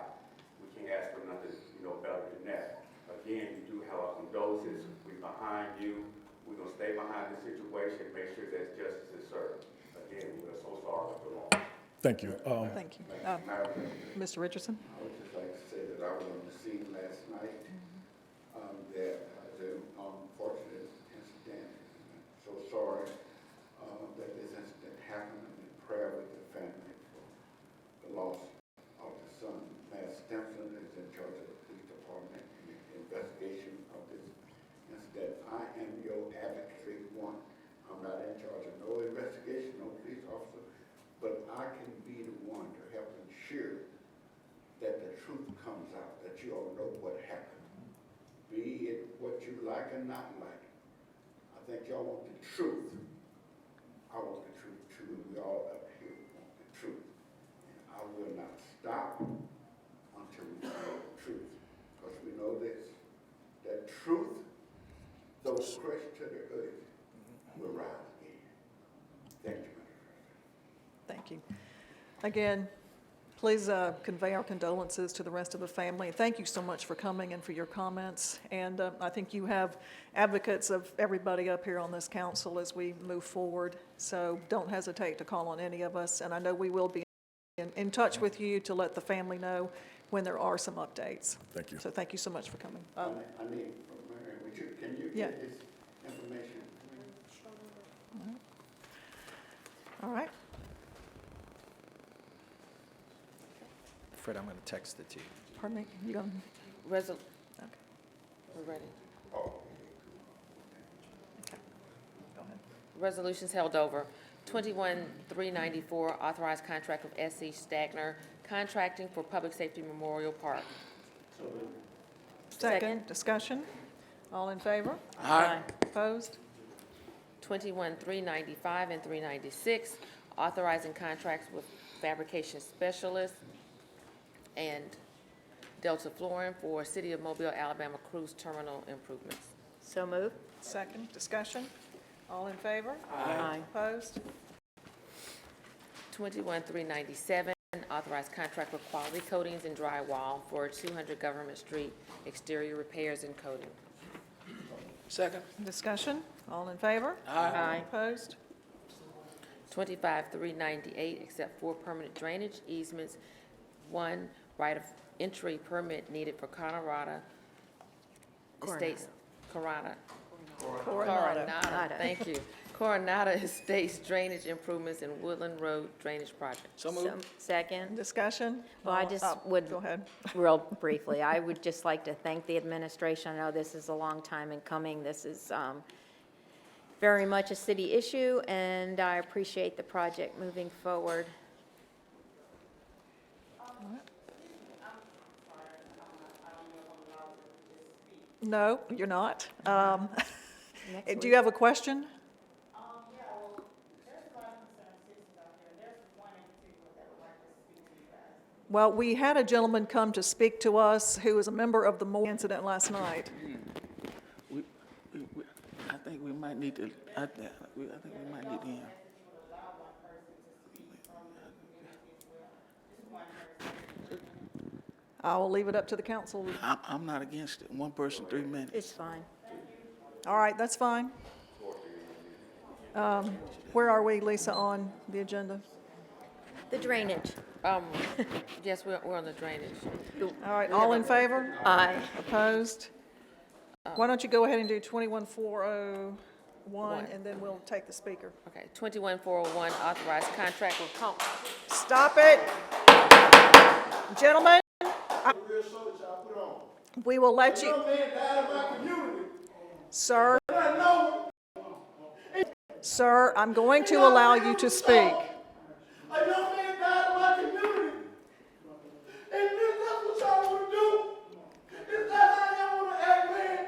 we can't ask for nothing, better than that. Again, you do have our condolences. We're behind you. We're going to stay behind the situation, make sure that justice is served. Again, we're so sorry for the loss. Thank you. Thank you. Mr. Richardson? I would just like to say that I was on the scene last night, that the unfortunate incident. So sorry that this incident happened, and in prayer with the family for the loss of the son. Matt Stimson is in charge of the police department in the investigation of this incident. I am your advocate one. I'm not in charge of no investigation, no police officer, but I can be the one to help ensure that the truth comes out, that you all know what happened. Be it what you like or not like. I think y'all want the truth. I want the truth too, and we all up here want the truth. And I will not stop until we know the truth. Because we know this, that truth, though crushed to the earth, will rise again. Thank you, Madam President. Thank you. Again, please convey our condolences to the rest of the family. Thank you so much for coming and for your comments. And I think you have advocates of everybody up here on this council as we move forward. So don't hesitate to call on any of us. And I know we will be in touch with you to let the family know when there are some updates. Thank you. So thank you so much for coming. I need, can you Yeah. get this information? All right. Fred, I'm going to text it to you. Pardon me? You going? Okay. We're ready. Oh. Okay. Go ahead. Resolutions held over. 21-394, authorized contract with S.C. Stagner, contracting for Public Safety Memorial Park. Second, discussion. All in favor? Aye. Opposed? 21-395 and 396, authorizing contracts with fabrication specialists and Delta Flooring for City of Mobile, Alabama cruise terminal improvements. So moved. Second, discussion. All in favor? Aye. Opposed? 21-397, authorized contract with Quality Coatings and Drywall for 200 Government Street exterior repairs and coating. Second. Discussion. All in favor? Aye. Opposed? 25-398, accept 4 permanent drainage easements. 1, right of entry permit needed for Coronado Estates, Coronado, thank you. Coronado Estates drainage improvements and Woodland Road drainage project. So moved. Second. Discussion. Well, I just would, Go ahead. real briefly, I would just like to thank the administration. I know this is a long time in coming. This is very much a city issue, and I appreciate the project moving forward. No, you're not. Do week. you have a question? Well, we had a gentleman come to speak to us who was a member of the Moore incident last night. I think we might need to, I think we might need him. I will leave it up to the council. I'm not against it. 1 person, 3 minutes. It's fine. All right, that's fine. Where are we, Lisa, on the agenda? The drainage. Yes, we're on the drainage. All right, all in favor? Aye. Opposed? Why don't you go ahead and do 21401, and then we'll take the speaker. Okay, 21401, authorized contract with Stop it. Gentlemen, we will let you. Sir. Sir, I'm going to allow you to speak. A young man died in my community. And that's what y'all want to do. Is that how y'all want to act, man?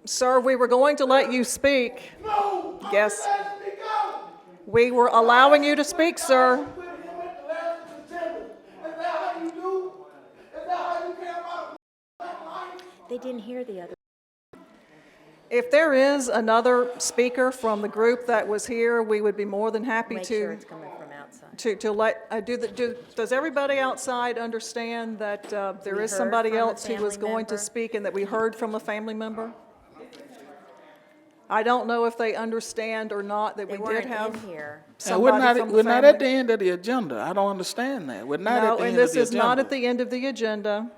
Sir, we were going to let you speak. No. Yes. I'm glad to speak out. We were allowing you to speak, sir. Put him at the last agenda. Is that how you do? Is that how you care about black life? They didn't hear the other. If there is another speaker from the group that was here, we would be more than happy Make sure to, it's coming from outside. to let, does everybody outside understand that there We is heard somebody from a else who was family going to member. speak and that we heard from a family member? I don't know if they understand or not that They we did weren't have in here. somebody from the We're not at the family. end of the agenda. I don't understand that. We're not No, at the and end of this the is not at agenda. the end of the agenda,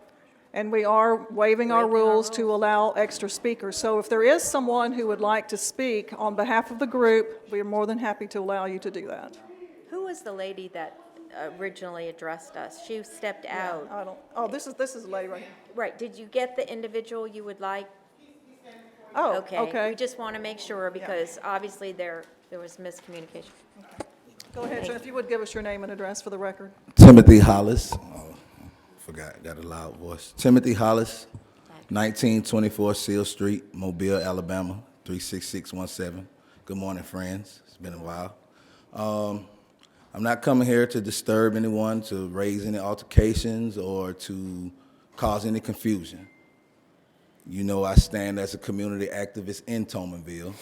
and we are waiving our rules to allow extra speakers. So if there is someone who would like to speak on behalf of the group, we are more than happy to allow you to do that. Who was the lady that originally addressed us? She stepped out. I don't, oh, this is a lady right here. Right, did you get the individual you would like? Oh, Okay, okay. we just want to make sure because obviously there was miscommunication. Go ahead, sir, if you would give us your name and address for the record. Timothy Hollis. Oh, forgot, got a loud voice. Timothy Hollis, 1924 Seal Street, Mobile, Alabama, 36617. Good morning, friends. It's been a while. I'm not coming here to disturb anyone, to raise any altercations, or to cause any confusion. You know I stand as a community activist in Tomanville.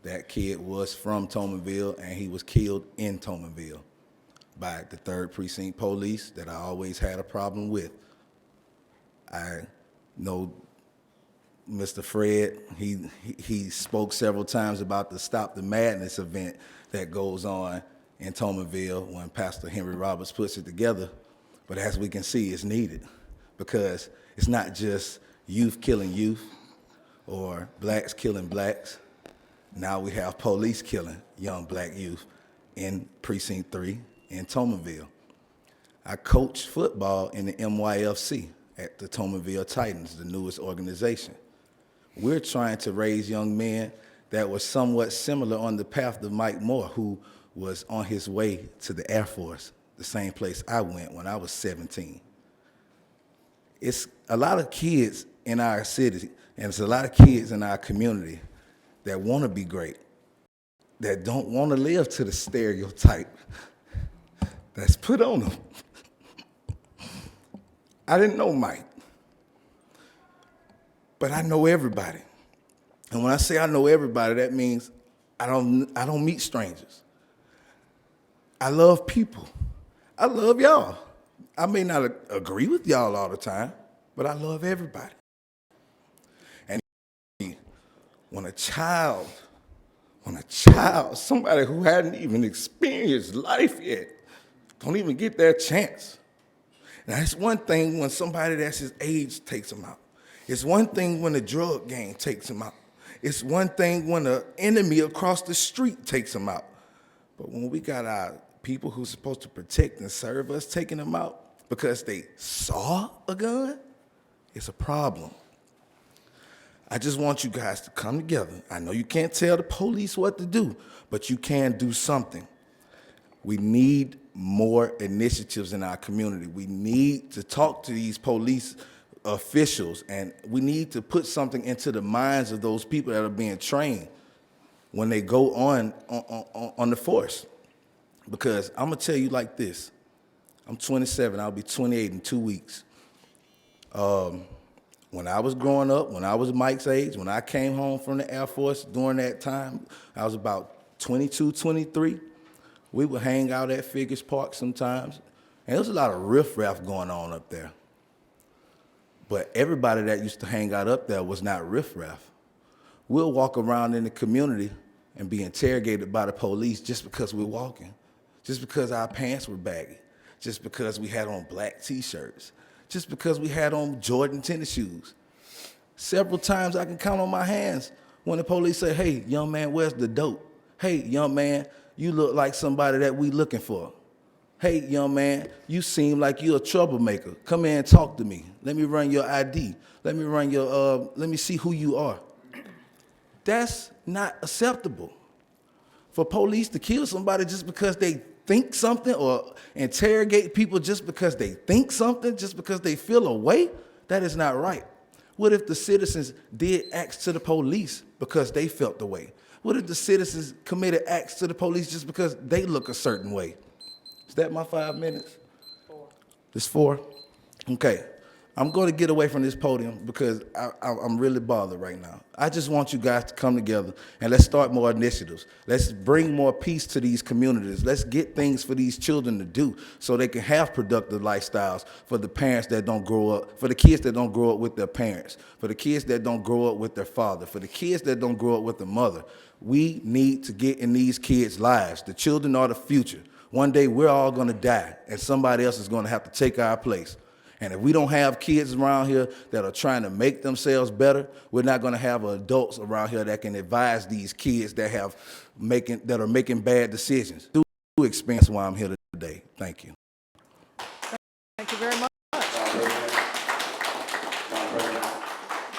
That kid was from Tomanville, and he was killed in Tomanville by the 3rd Precinct Police that I always had a problem with. I know Mr. Fred, he spoke several times about the Stop the Madness event that goes on in Tomanville when Pastor Henry Roberts puts it together. But as we can see, it's needed because it's not just youth killing youth or blacks killing blacks. Now we have police killing young black youth in Precinct 3 in Tomanville. I coach football in the MYFC at the Tomanville Titans, the newest organization. We're trying to raise young men that were somewhat similar on the path to Mike Moore, who was on his way to the Air Force, the same place I went when I was 17. It's a lot of kids in our city, and it's a lot of kids in our community that want to be great, that don't want to live to the stereotype that's put on them. I didn't know Mike, but I know everybody. And when I say I know everybody, that means I don't meet strangers. I love people. I love y'all. I may not agree with y'all all the time, but I love everybody. And when a child, somebody who hadn't even experienced life yet, don't even get their chance. Now, it's one thing when somebody that's his age takes him out. It's one thing when a drug gang takes him out. It's one thing when an enemy across the street takes him out. But when we got our people who's supposed to protect and serve us taking them out because they saw a gun, it's a problem. I just want you guys to come together. I know you can't tell the police what to do, but you can do something. We need more initiatives in our community. We need to talk to these police officials, and we need to put something into the minds of those people that are being trained when they go on the force. Because I'm gonna tell you like this, I'm 27, I'll be 28 in 2 weeks. When I was growing up, when I was Mike's age, when I came home from the Air Force during that time, I was about 22, 23. We would hang out at Figures Park sometimes, and there was a lot of riffraff going on up there. But everybody that used to hang out up there was not riffraff. We'll walk around in the community and be interrogated by the police just because we're walking, just because our pants were baggy, just because we had on black T-shirts, just because we had on Jordan tennis shoes. Several times I can count on my hands when the police say, hey, young man, where's the dope? Hey, young man, you look like somebody that we looking for. Hey, young man, you seem like you're a troublemaker. Come in and talk to me. Let me run your ID. Let me see who you are. That's not acceptable. For police to kill somebody just because they think something, or interrogate people just because they think something, just because they feel a way, that is not right. What if the citizens did acts to the police because they felt the way? What if the citizens committed acts to the police just because they look a certain way? Is that my 5 minutes? 4. It's 4? Okay. I'm going to get away from this podium because I'm really bothered right now. I just want you guys to come together and let's start more initiatives. Let's bring more peace to these communities. Let's get things for these children to do so they can have productive lifestyles for the parents that don't grow up, for the kids that don't grow up with their parents, for the kids that don't grow up with their father, for the kids that don't grow up with their mother. We need to get in these kids' lives. The children are the future. One day we're all going to die and somebody else is going to have to take our place. And if we don't have kids around here that are trying to make themselves better, we're not going to have adults around here that can advise these kids that are making bad decisions. Do experience why I'm here today. Thank you. Thank you very much.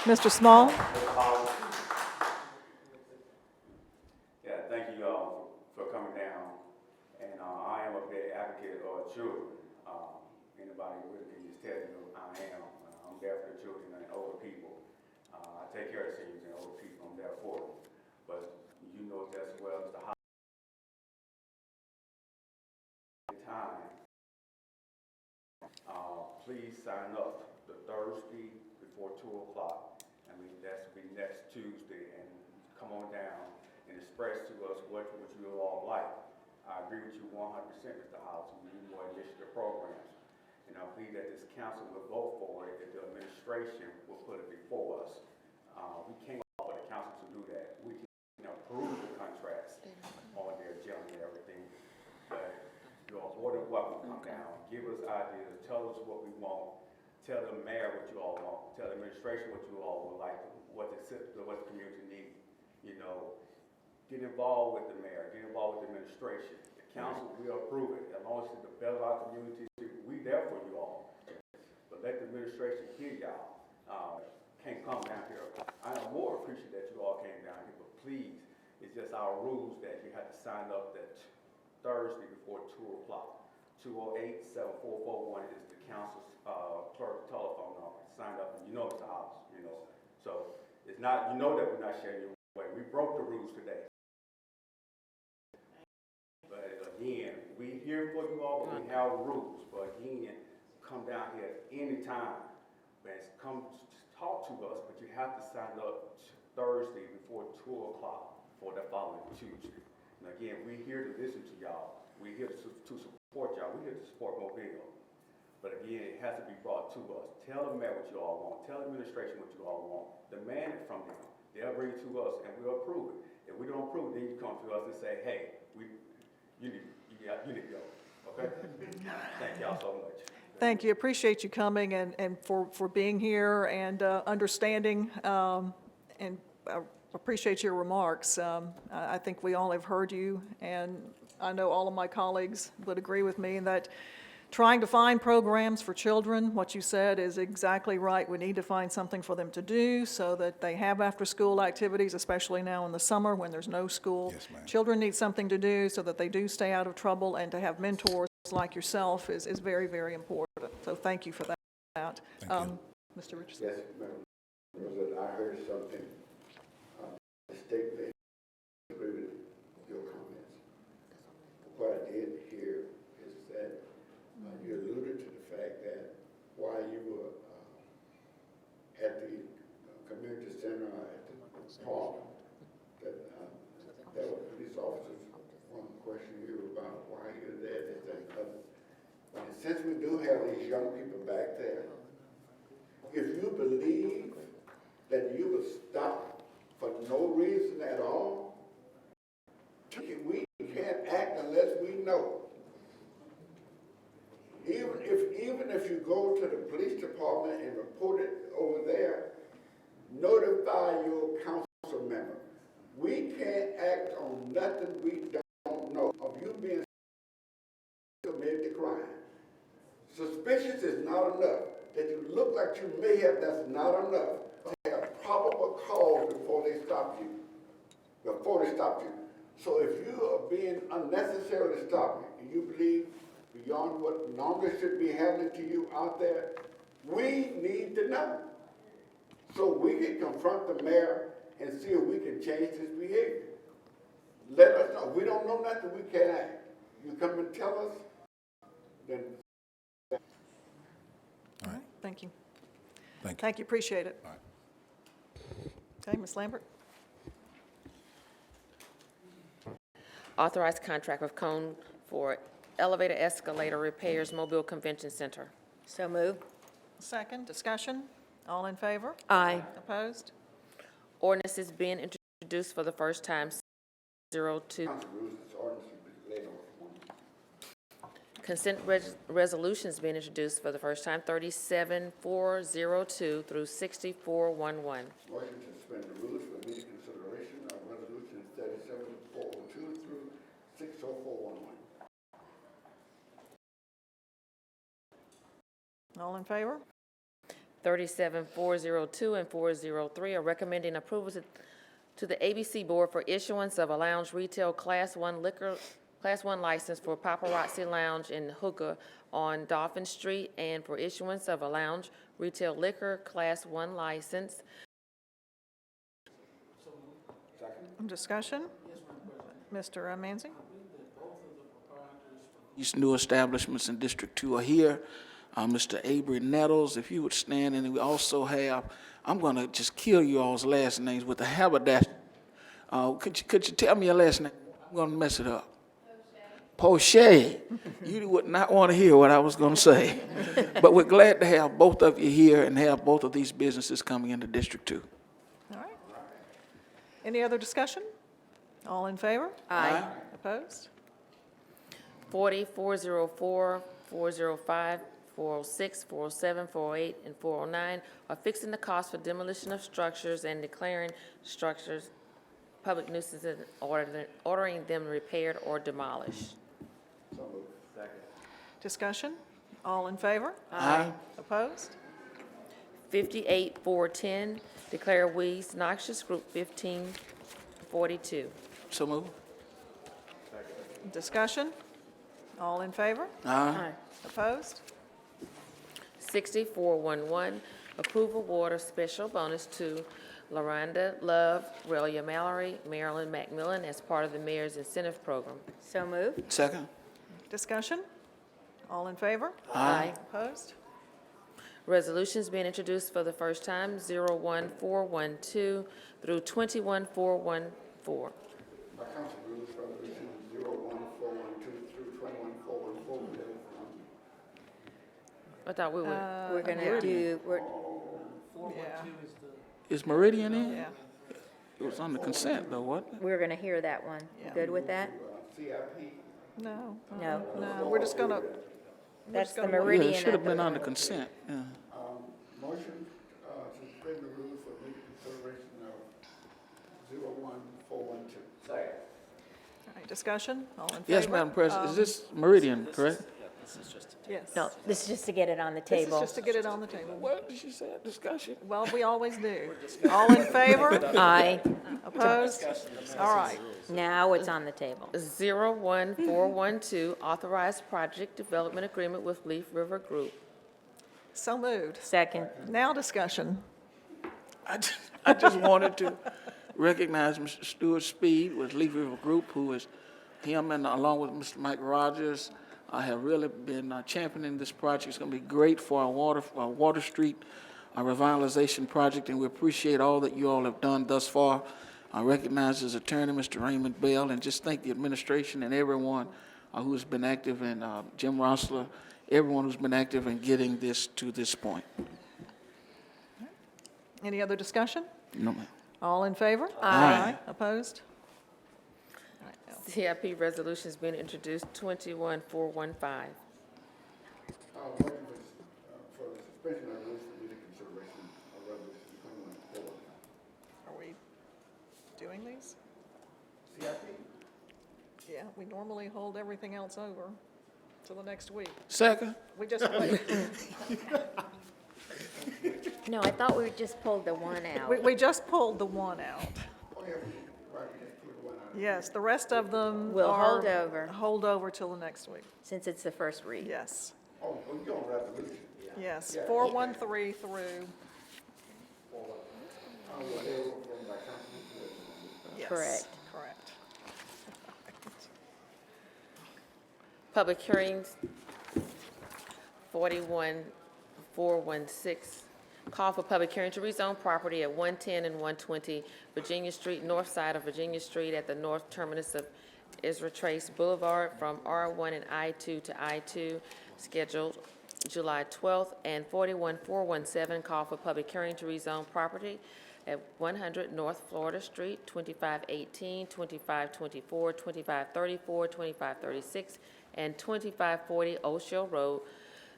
Mr. Small? Yeah, thank you all for coming down. And I am a big advocate of children. Anybody really can just tell you I am. I'm there for the children and older people. I take care of seniors and older people. I'm there for them. But you know just as well as the time. Please sign up the Thursday before 2 o'clock. I mean, that's be next Tuesday, and come on down and express to us what you all like. I agree with you 100%, Mr. House. We need more initiative programs. And I believe that this council will vote for it, that the administration will put it before us. We can't offer the council to do that. We can approve the contracts on their agenda and everything, but you're more than welcome to come down, give us ideas, tell us what we want, tell the mayor what you all want, tell the administration what you all would like, what the community needs. You know, get involved with the mayor, get involved with the administration. The council will approve it as long as it's the best of our community. We there for you all, but let the administration hear y'all. Can't come down here. I am more appreciative that you all came down here, but please, it's just our rules that you have to sign up that Thursday before 2 o'clock. 208-7441 is the council's clerk telephone number. Sign up, and you know it's the house, you know. So it's not, you know that we're not sharing your way. We broke the rules today. But again, we here for you all, but we have rules. But again, come down here at any time. Come talk to us, but you have to sign up Thursday before 2 o'clock for the following Tuesday. And again, we're here to listen to y'all. We're here to support y'all. We're here to support Mobile. But again, it has to be brought to us. Tell the mayor what you all want. Tell the administration what you all want. Demand it from them. They'll bring it to us, and we'll approve it. If we don't approve it, then you come to us and say, hey, you need to go. Okay? Thank y'all so much. Thank you. Appreciate you coming and for being here and understanding, and appreciate your remarks. I think we all have heard you, and I know all of my colleagues would agree with me that trying to find programs for children, what you said is exactly right. We need to find something for them to do so that they have after-school activities, especially now in the summer when there's no school. Yes, ma'am. Children need something to do so that they do stay out of trouble, and to have mentors like yourself is very, very important. So thank you for that. Mr. Richardson. Yes, Madam. I heard something distinctly agree with your comments. What I did hear is that you alluded to the fact that while you were at the community center at the park, that there were police officers want to question you about why you're there, this, that, and other. And since we do have these young people back there, if you believe that you will stop for no reason at all, We can't act unless we know. Even if you go to the police department and report it over there, notify your council member. We can't act on nothing we don't know. Of you being committed the crime. Suspicious is not enough. That you look like you may have, that's not enough. To have probable cause before they stop you. So if you are being unnecessarily stopped and you believe beyond what normally should be happening to you out there, we need to know. So we can confront the mayor and see if we can change his behavior. Let us know. If we don't know nothing, we can't act. You come and tell us, then. All right, thank you. Thank you. Thank you, appreciate it. All right. Okay, Ms. Lambert? Authorized contract with Cone for elevator escalator repairs, Mobile Convention Center. So moved. Second, discussion? All in favor? Aye. Opposed? Ordinance is being introduced for the first time, 02. Consent resolutions being introduced for the first time, 37402 through 6411. Motion to suspend the rules for immediate consideration of resolution 37402 through 60411. All in favor? 37402 and 403 are recommending approval to the ABC Board for issuance of a lounge retail Class 1 license for Paparazzi Lounge in Hooker on Dolphin Street, and for issuance of a lounge retail liquor Class 1 license. Discussion? Mr. Manzi? These new establishments in District 2 are here. Mr. Avery Nettles, if you would stand, and we also have, I'm going to just kill you all's last names with the haberdasher. Could you tell me your last name? I'm going to mess it up. Poche. You would not want to hear what I was going to say. But we're glad to have both of you here and have both of these businesses coming into District 2. All right. Any other discussion? All in favor? Aye. Opposed? 40, 404, 405, 406, 407, 408, and 409 are fixing the cost for demolition of structures and declaring structures public nuisance and ordering them repaired or demolished. Discussion? All in favor? Aye. Opposed? 58, 410, declare weeds noxious, group 1542. So move. Discussion? All in favor? Aye. Opposed? 6411, approve award of special bonus to Loranda Love, Relia Mallory, Marilyn Macmillan as part of the Mayor's Incentive Program. So moved. Second. Discussion? All in favor? Aye. Opposed? Resolutions being introduced for the first time, 01412 through 21414. By council rules, resolution 01412 through 21414. I thought we would. We're going to do, Yeah. Is Meridian in? Yeah. It was on the consent, though, wasn't it? we're going to hear that one. Yeah. Good with that? CIP. No. No. No, we're just gonna. That's the Yeah, Meridian. it should have at the- been on the consent, yeah. Motion to suspend the rules for immediate consideration of 01412. Second. All right, discussion? All in favor? Yes, Madam President, is this Meridian, correct? Yes. No, this is just to get it on the This is table. just to get it on the table. What did she say, discussion? Well, we always do. All in favor? Aye. Opposed? All right. Now it's on the table. 01412, authorized project development agreement with Leaf River Group. So moved. Second. Now discussion. I just wanted to recognize Mr. Stuart Speed with Leaf River Group, who is him and along with Mr. Mike Rogers, have really been championing this project. It's going to be great for our Water Street revitalization project, and we appreciate all that you all have done thus far. I recognize his attorney, Mr. Raymond Bell, and just thank the administration and everyone who has been active, and Jim Rossler, everyone who's been active in getting this to this point. Any other discussion? No, ma'am. All in favor? Aye. Opposed? All right, CIP resolution has been introduced, 21415. Motion for the suspension of rules for immediate consideration of resolution 21-4. Are we doing these? CIP? Yeah, we normally hold everything else over till the next week. Second? We just wait. No, I thought we just pulled the one out. We just pulled the one out. Oh, yeah, right, we just put one out. Yes, the rest of them We'll are hold over. hold over till the next week. Since it's the first read. Yes, Oh, you're on resolution. yes, Yeah. 413 through, yes. Correct. Correct. Public hearings, 41416. Call for public hearing to rezone property at 110 and 120 Virginia Street, north side of Virginia Street at the north terminus of Ezra Trace Boulevard from R1 and I-2 to I-2, scheduled July 12th. And 41417, call for public hearing to rezone property at 100 North Florida Street, 2518, 2524, 2534, 2536, and 2540 O'Shell Road,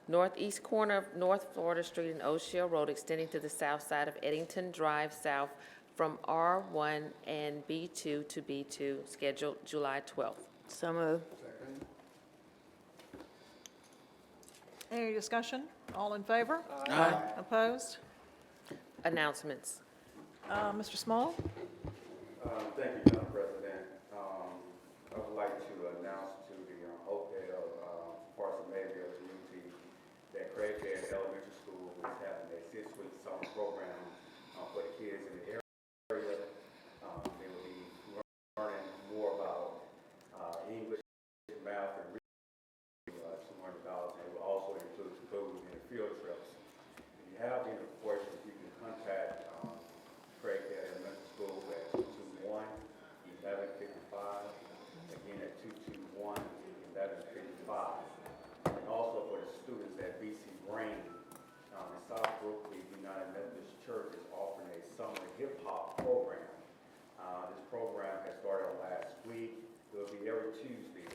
northeast corner of North Florida Street and O'Shell Road, extending to the south side of Eddington Drive South from R1 and B2 to B2, scheduled July 12th. So moved. Any discussion? All in favor? Aye. Opposed? Announcements. Mr. Small? Thank you, Madam President. I would like to announce to the OPED of Parson Mayville community that Craighead Elementary School is having a 6-week summer program for the kids in the area. They will be learning more about English, math, and reading, $200, and it will also include food and field trips. If you have any questions, you can contact Craighead Elementary School at 221-1155, again at 221-1155. And also for the students at BC Brain, in South Brooklyn, United Methodist Church is offering a summer hip-hop program. This program has started last week. It will be every Tuesday,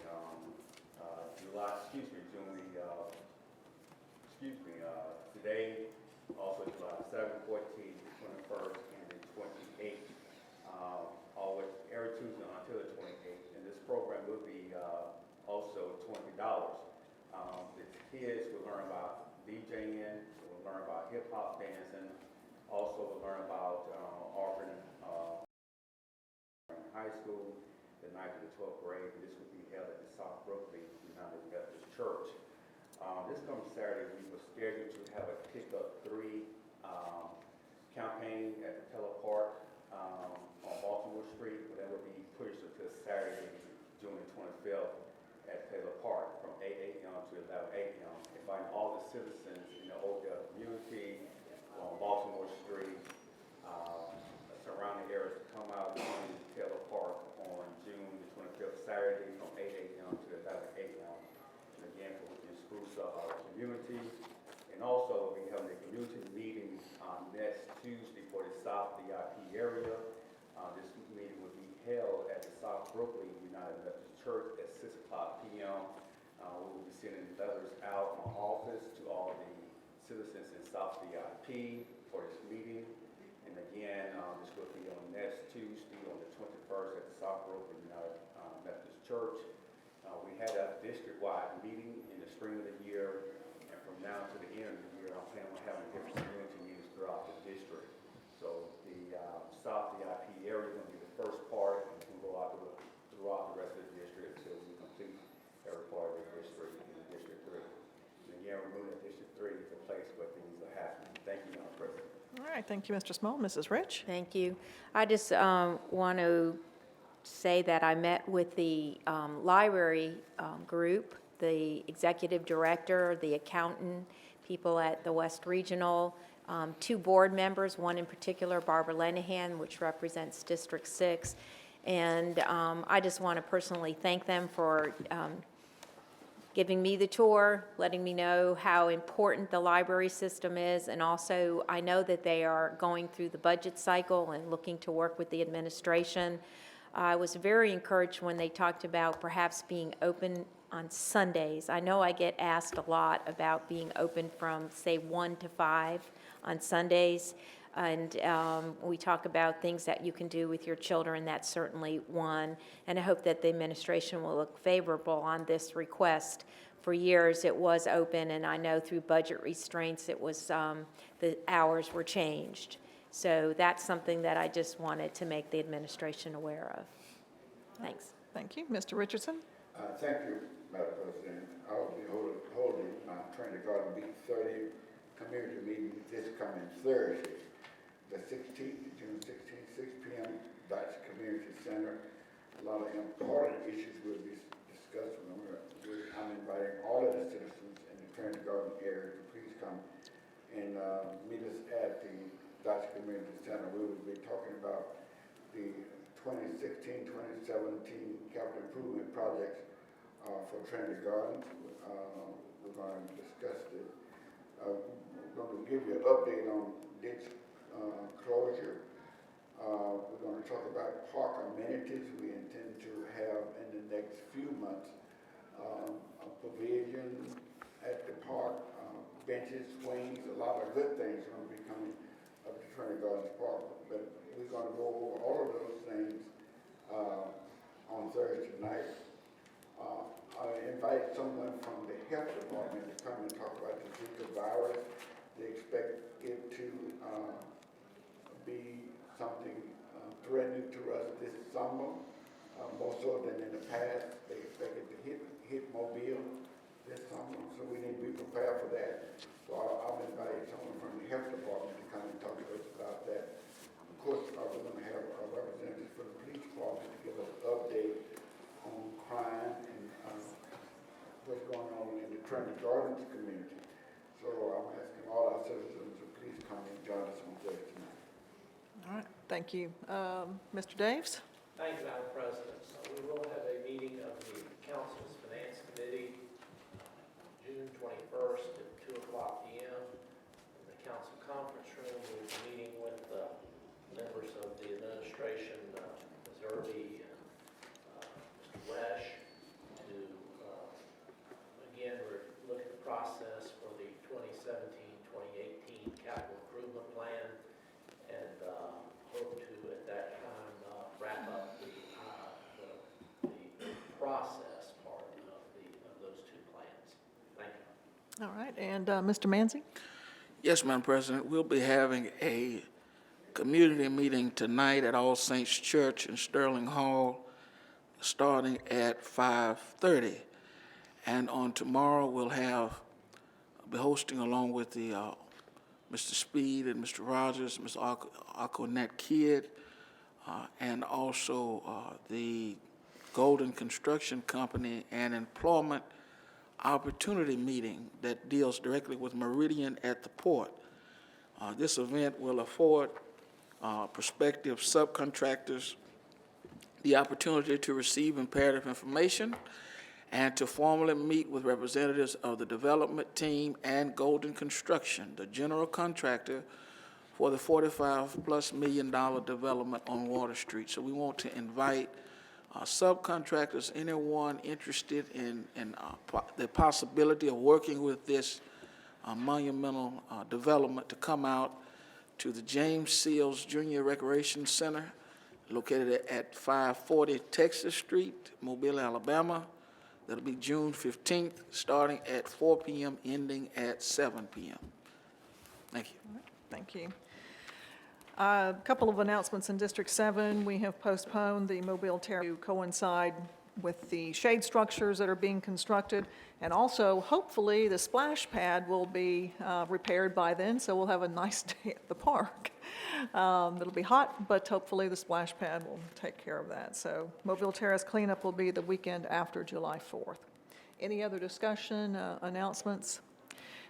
today, also July 7th, 14th, 21st, and the 28th. Always every Tuesday until the 28th. And this program will be also $20. The kids will learn about DJing, will learn about hip hop dancing, also will learn about offering high school, the 9th to the 12th grade. This will be held at the South Brooklyn United Methodist Church. This coming Saturday, we were scheduled to have a Pick Up 3 campaign at the Teller Park on Baltimore Street, but that will be pushed until Saturday, June the 25th at Taylor Park from 8 a.m. to 11 a.m. Inviting all the citizens in the Oakdale community on Baltimore Street, surrounding areas to come out to Taylor Park on June the 25th, Saturday from 8 a.m. to 11 a.m. And again, we can spruce up our community. And also, we have a community meeting next Tuesday for the South VIP area. This meeting will be held at the South Brooklyn United Methodist Church at 6 o'clock p.m. We will be sending letters out in my office to all the citizens in South VIP for this meeting. And again, this will be on next Tuesday on the 21st at the South Brooklyn United Methodist Church. We had a district-wide meeting in the spring of the year, and from now to the end of the year, I'm planning on having different community meetings throughout the district. So the South VIP area is going to be the first part, and we can go out throughout the rest of the district until we complete every part of the district in District 3. And again, we're moving to District 3 is the place where things are happening. Thank you, Madam President. All right, thank you, Mr. Small. Mrs. Rich? Thank you. I just want to say that I met with the library group, the executive director, the accountant, people at the West Regional, 2 board members, one in particular, Barbara Lenahan, which represents District 6. And I just want to personally thank them for giving me the tour, letting me know how important the library system is, and also I know that they are going through the budget cycle and looking to work with the administration I was very encouraged when they talked about perhaps being open on Sundays. I know I get asked a lot about being open from, say, 1 to 5 on Sundays. And we talk about things that you can do with your children. That's certainly one. And I hope that the administration will look favorable on this request. For years, it was open, and I know through budget restraints, it was the hours were changed. So that's something that I just wanted to make the administration aware of. Thanks. Thank you. Mr. Richardson? Thank you, Madam President. I'll be holding my Trinity Garden Beat 30 community meeting this coming Thursday, the 16th, June 16th, 6 p.m., Dodge Community Center. A lot of important issues will be discussed. I'm inviting all of the citizens in the Trinity Garden area to please come and meet us at the Dodge Community Center. We will be talking about the 2016-2017 capital improvement projects for Trinity Gardens. We're going to discuss this. We're going to give you an update on ditch closure. We're going to talk about park amenities. We intend to have in the next few months a pavilion at the park, benches, swings, a lot of good things are going to be coming up to Trinity Gardens Park. But we're going to go over all of those things on Thursday night. I invite someone from the health department to come and talk about the Zika virus. They expect it to be something threatening to us this summer, more so than in the past. They expect it to hit Mobile this summer, so we need to be prepared for that. So I'll invite someone from the health department to come and talk to us about that. Of course, we're going to have a representative from the police department to give us an update on crime and what's going on in the Trinity Gardens community. So I'm asking all our citizens to please come and join us on Thursday night. All right. Thank you. Mr. Daves? Thank you, Madam President. So we will have a meeting of the Council's Finance Committee June 21st at 2 o'clock p.m. in the Council Conference Room. We'll be meeting with members of the administration, Ms. Irby and Mr. Wesh, to again, we're looking at the process for the 2017-2018 capital improvement plan, and hope to at that time wrap up the process part of those two plans. Thank you. All right. And Mr. Manzi? Yes, Madam President, we'll be having a community meeting tonight at All Saints Church in Sterling Hall, starting at 5:30. And on tomorrow, we'll be hosting along with the Mr. Speed and Mr. Rogers, Ms. Aquanette Kidd, and also the Golden Construction Company and Employment Opportunity Meeting that deals directly with Meridian at the port. This event will afford prospective subcontractors the opportunity to receive imperative information and to formally meet with representatives of the development team and Golden Construction, the general contractor for the $45+ million development on Water Street. So we want to invite subcontractors, anyone interested in the possibility of working with this monumental development, to come out to the James Seals Junior Recreation Center, located at 540 Texas Street, Mobile, Alabama. That'll be June 15th, starting at 4 p.m., ending at 7 p.m. Thank you. Thank you. A couple of announcements in District 7. We have postponed the Mobile Terrace to coincide with the shade structures that are being constructed. And also, hopefully, the splash pad will be repaired by then, so we'll have a nice day at the park. It'll be hot, but hopefully the splash pad will take care of that. So Mobile Terrace cleanup will be the weekend after July 4th. Any other discussion, announcements?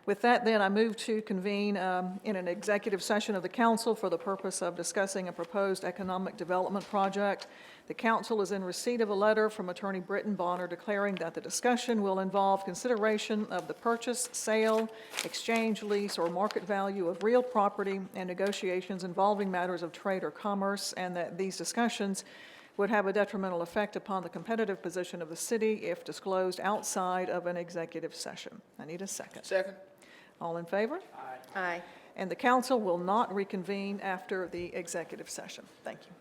With that, then, I move to convene in an executive session of the council for the purpose of discussing a proposed economic development project. The council is in receipt of a letter from Attorney Britton Bonner declaring that the discussion will involve consideration of the purchase, sale, exchange, lease, or market value of real property and negotiations involving matters of trade or commerce, and that these discussions would have a detrimental effect upon the competitive position of the city if disclosed outside of an executive session. I need a second. Second. All in favor? Aye. And the council will not reconvene after the executive session. Thank you.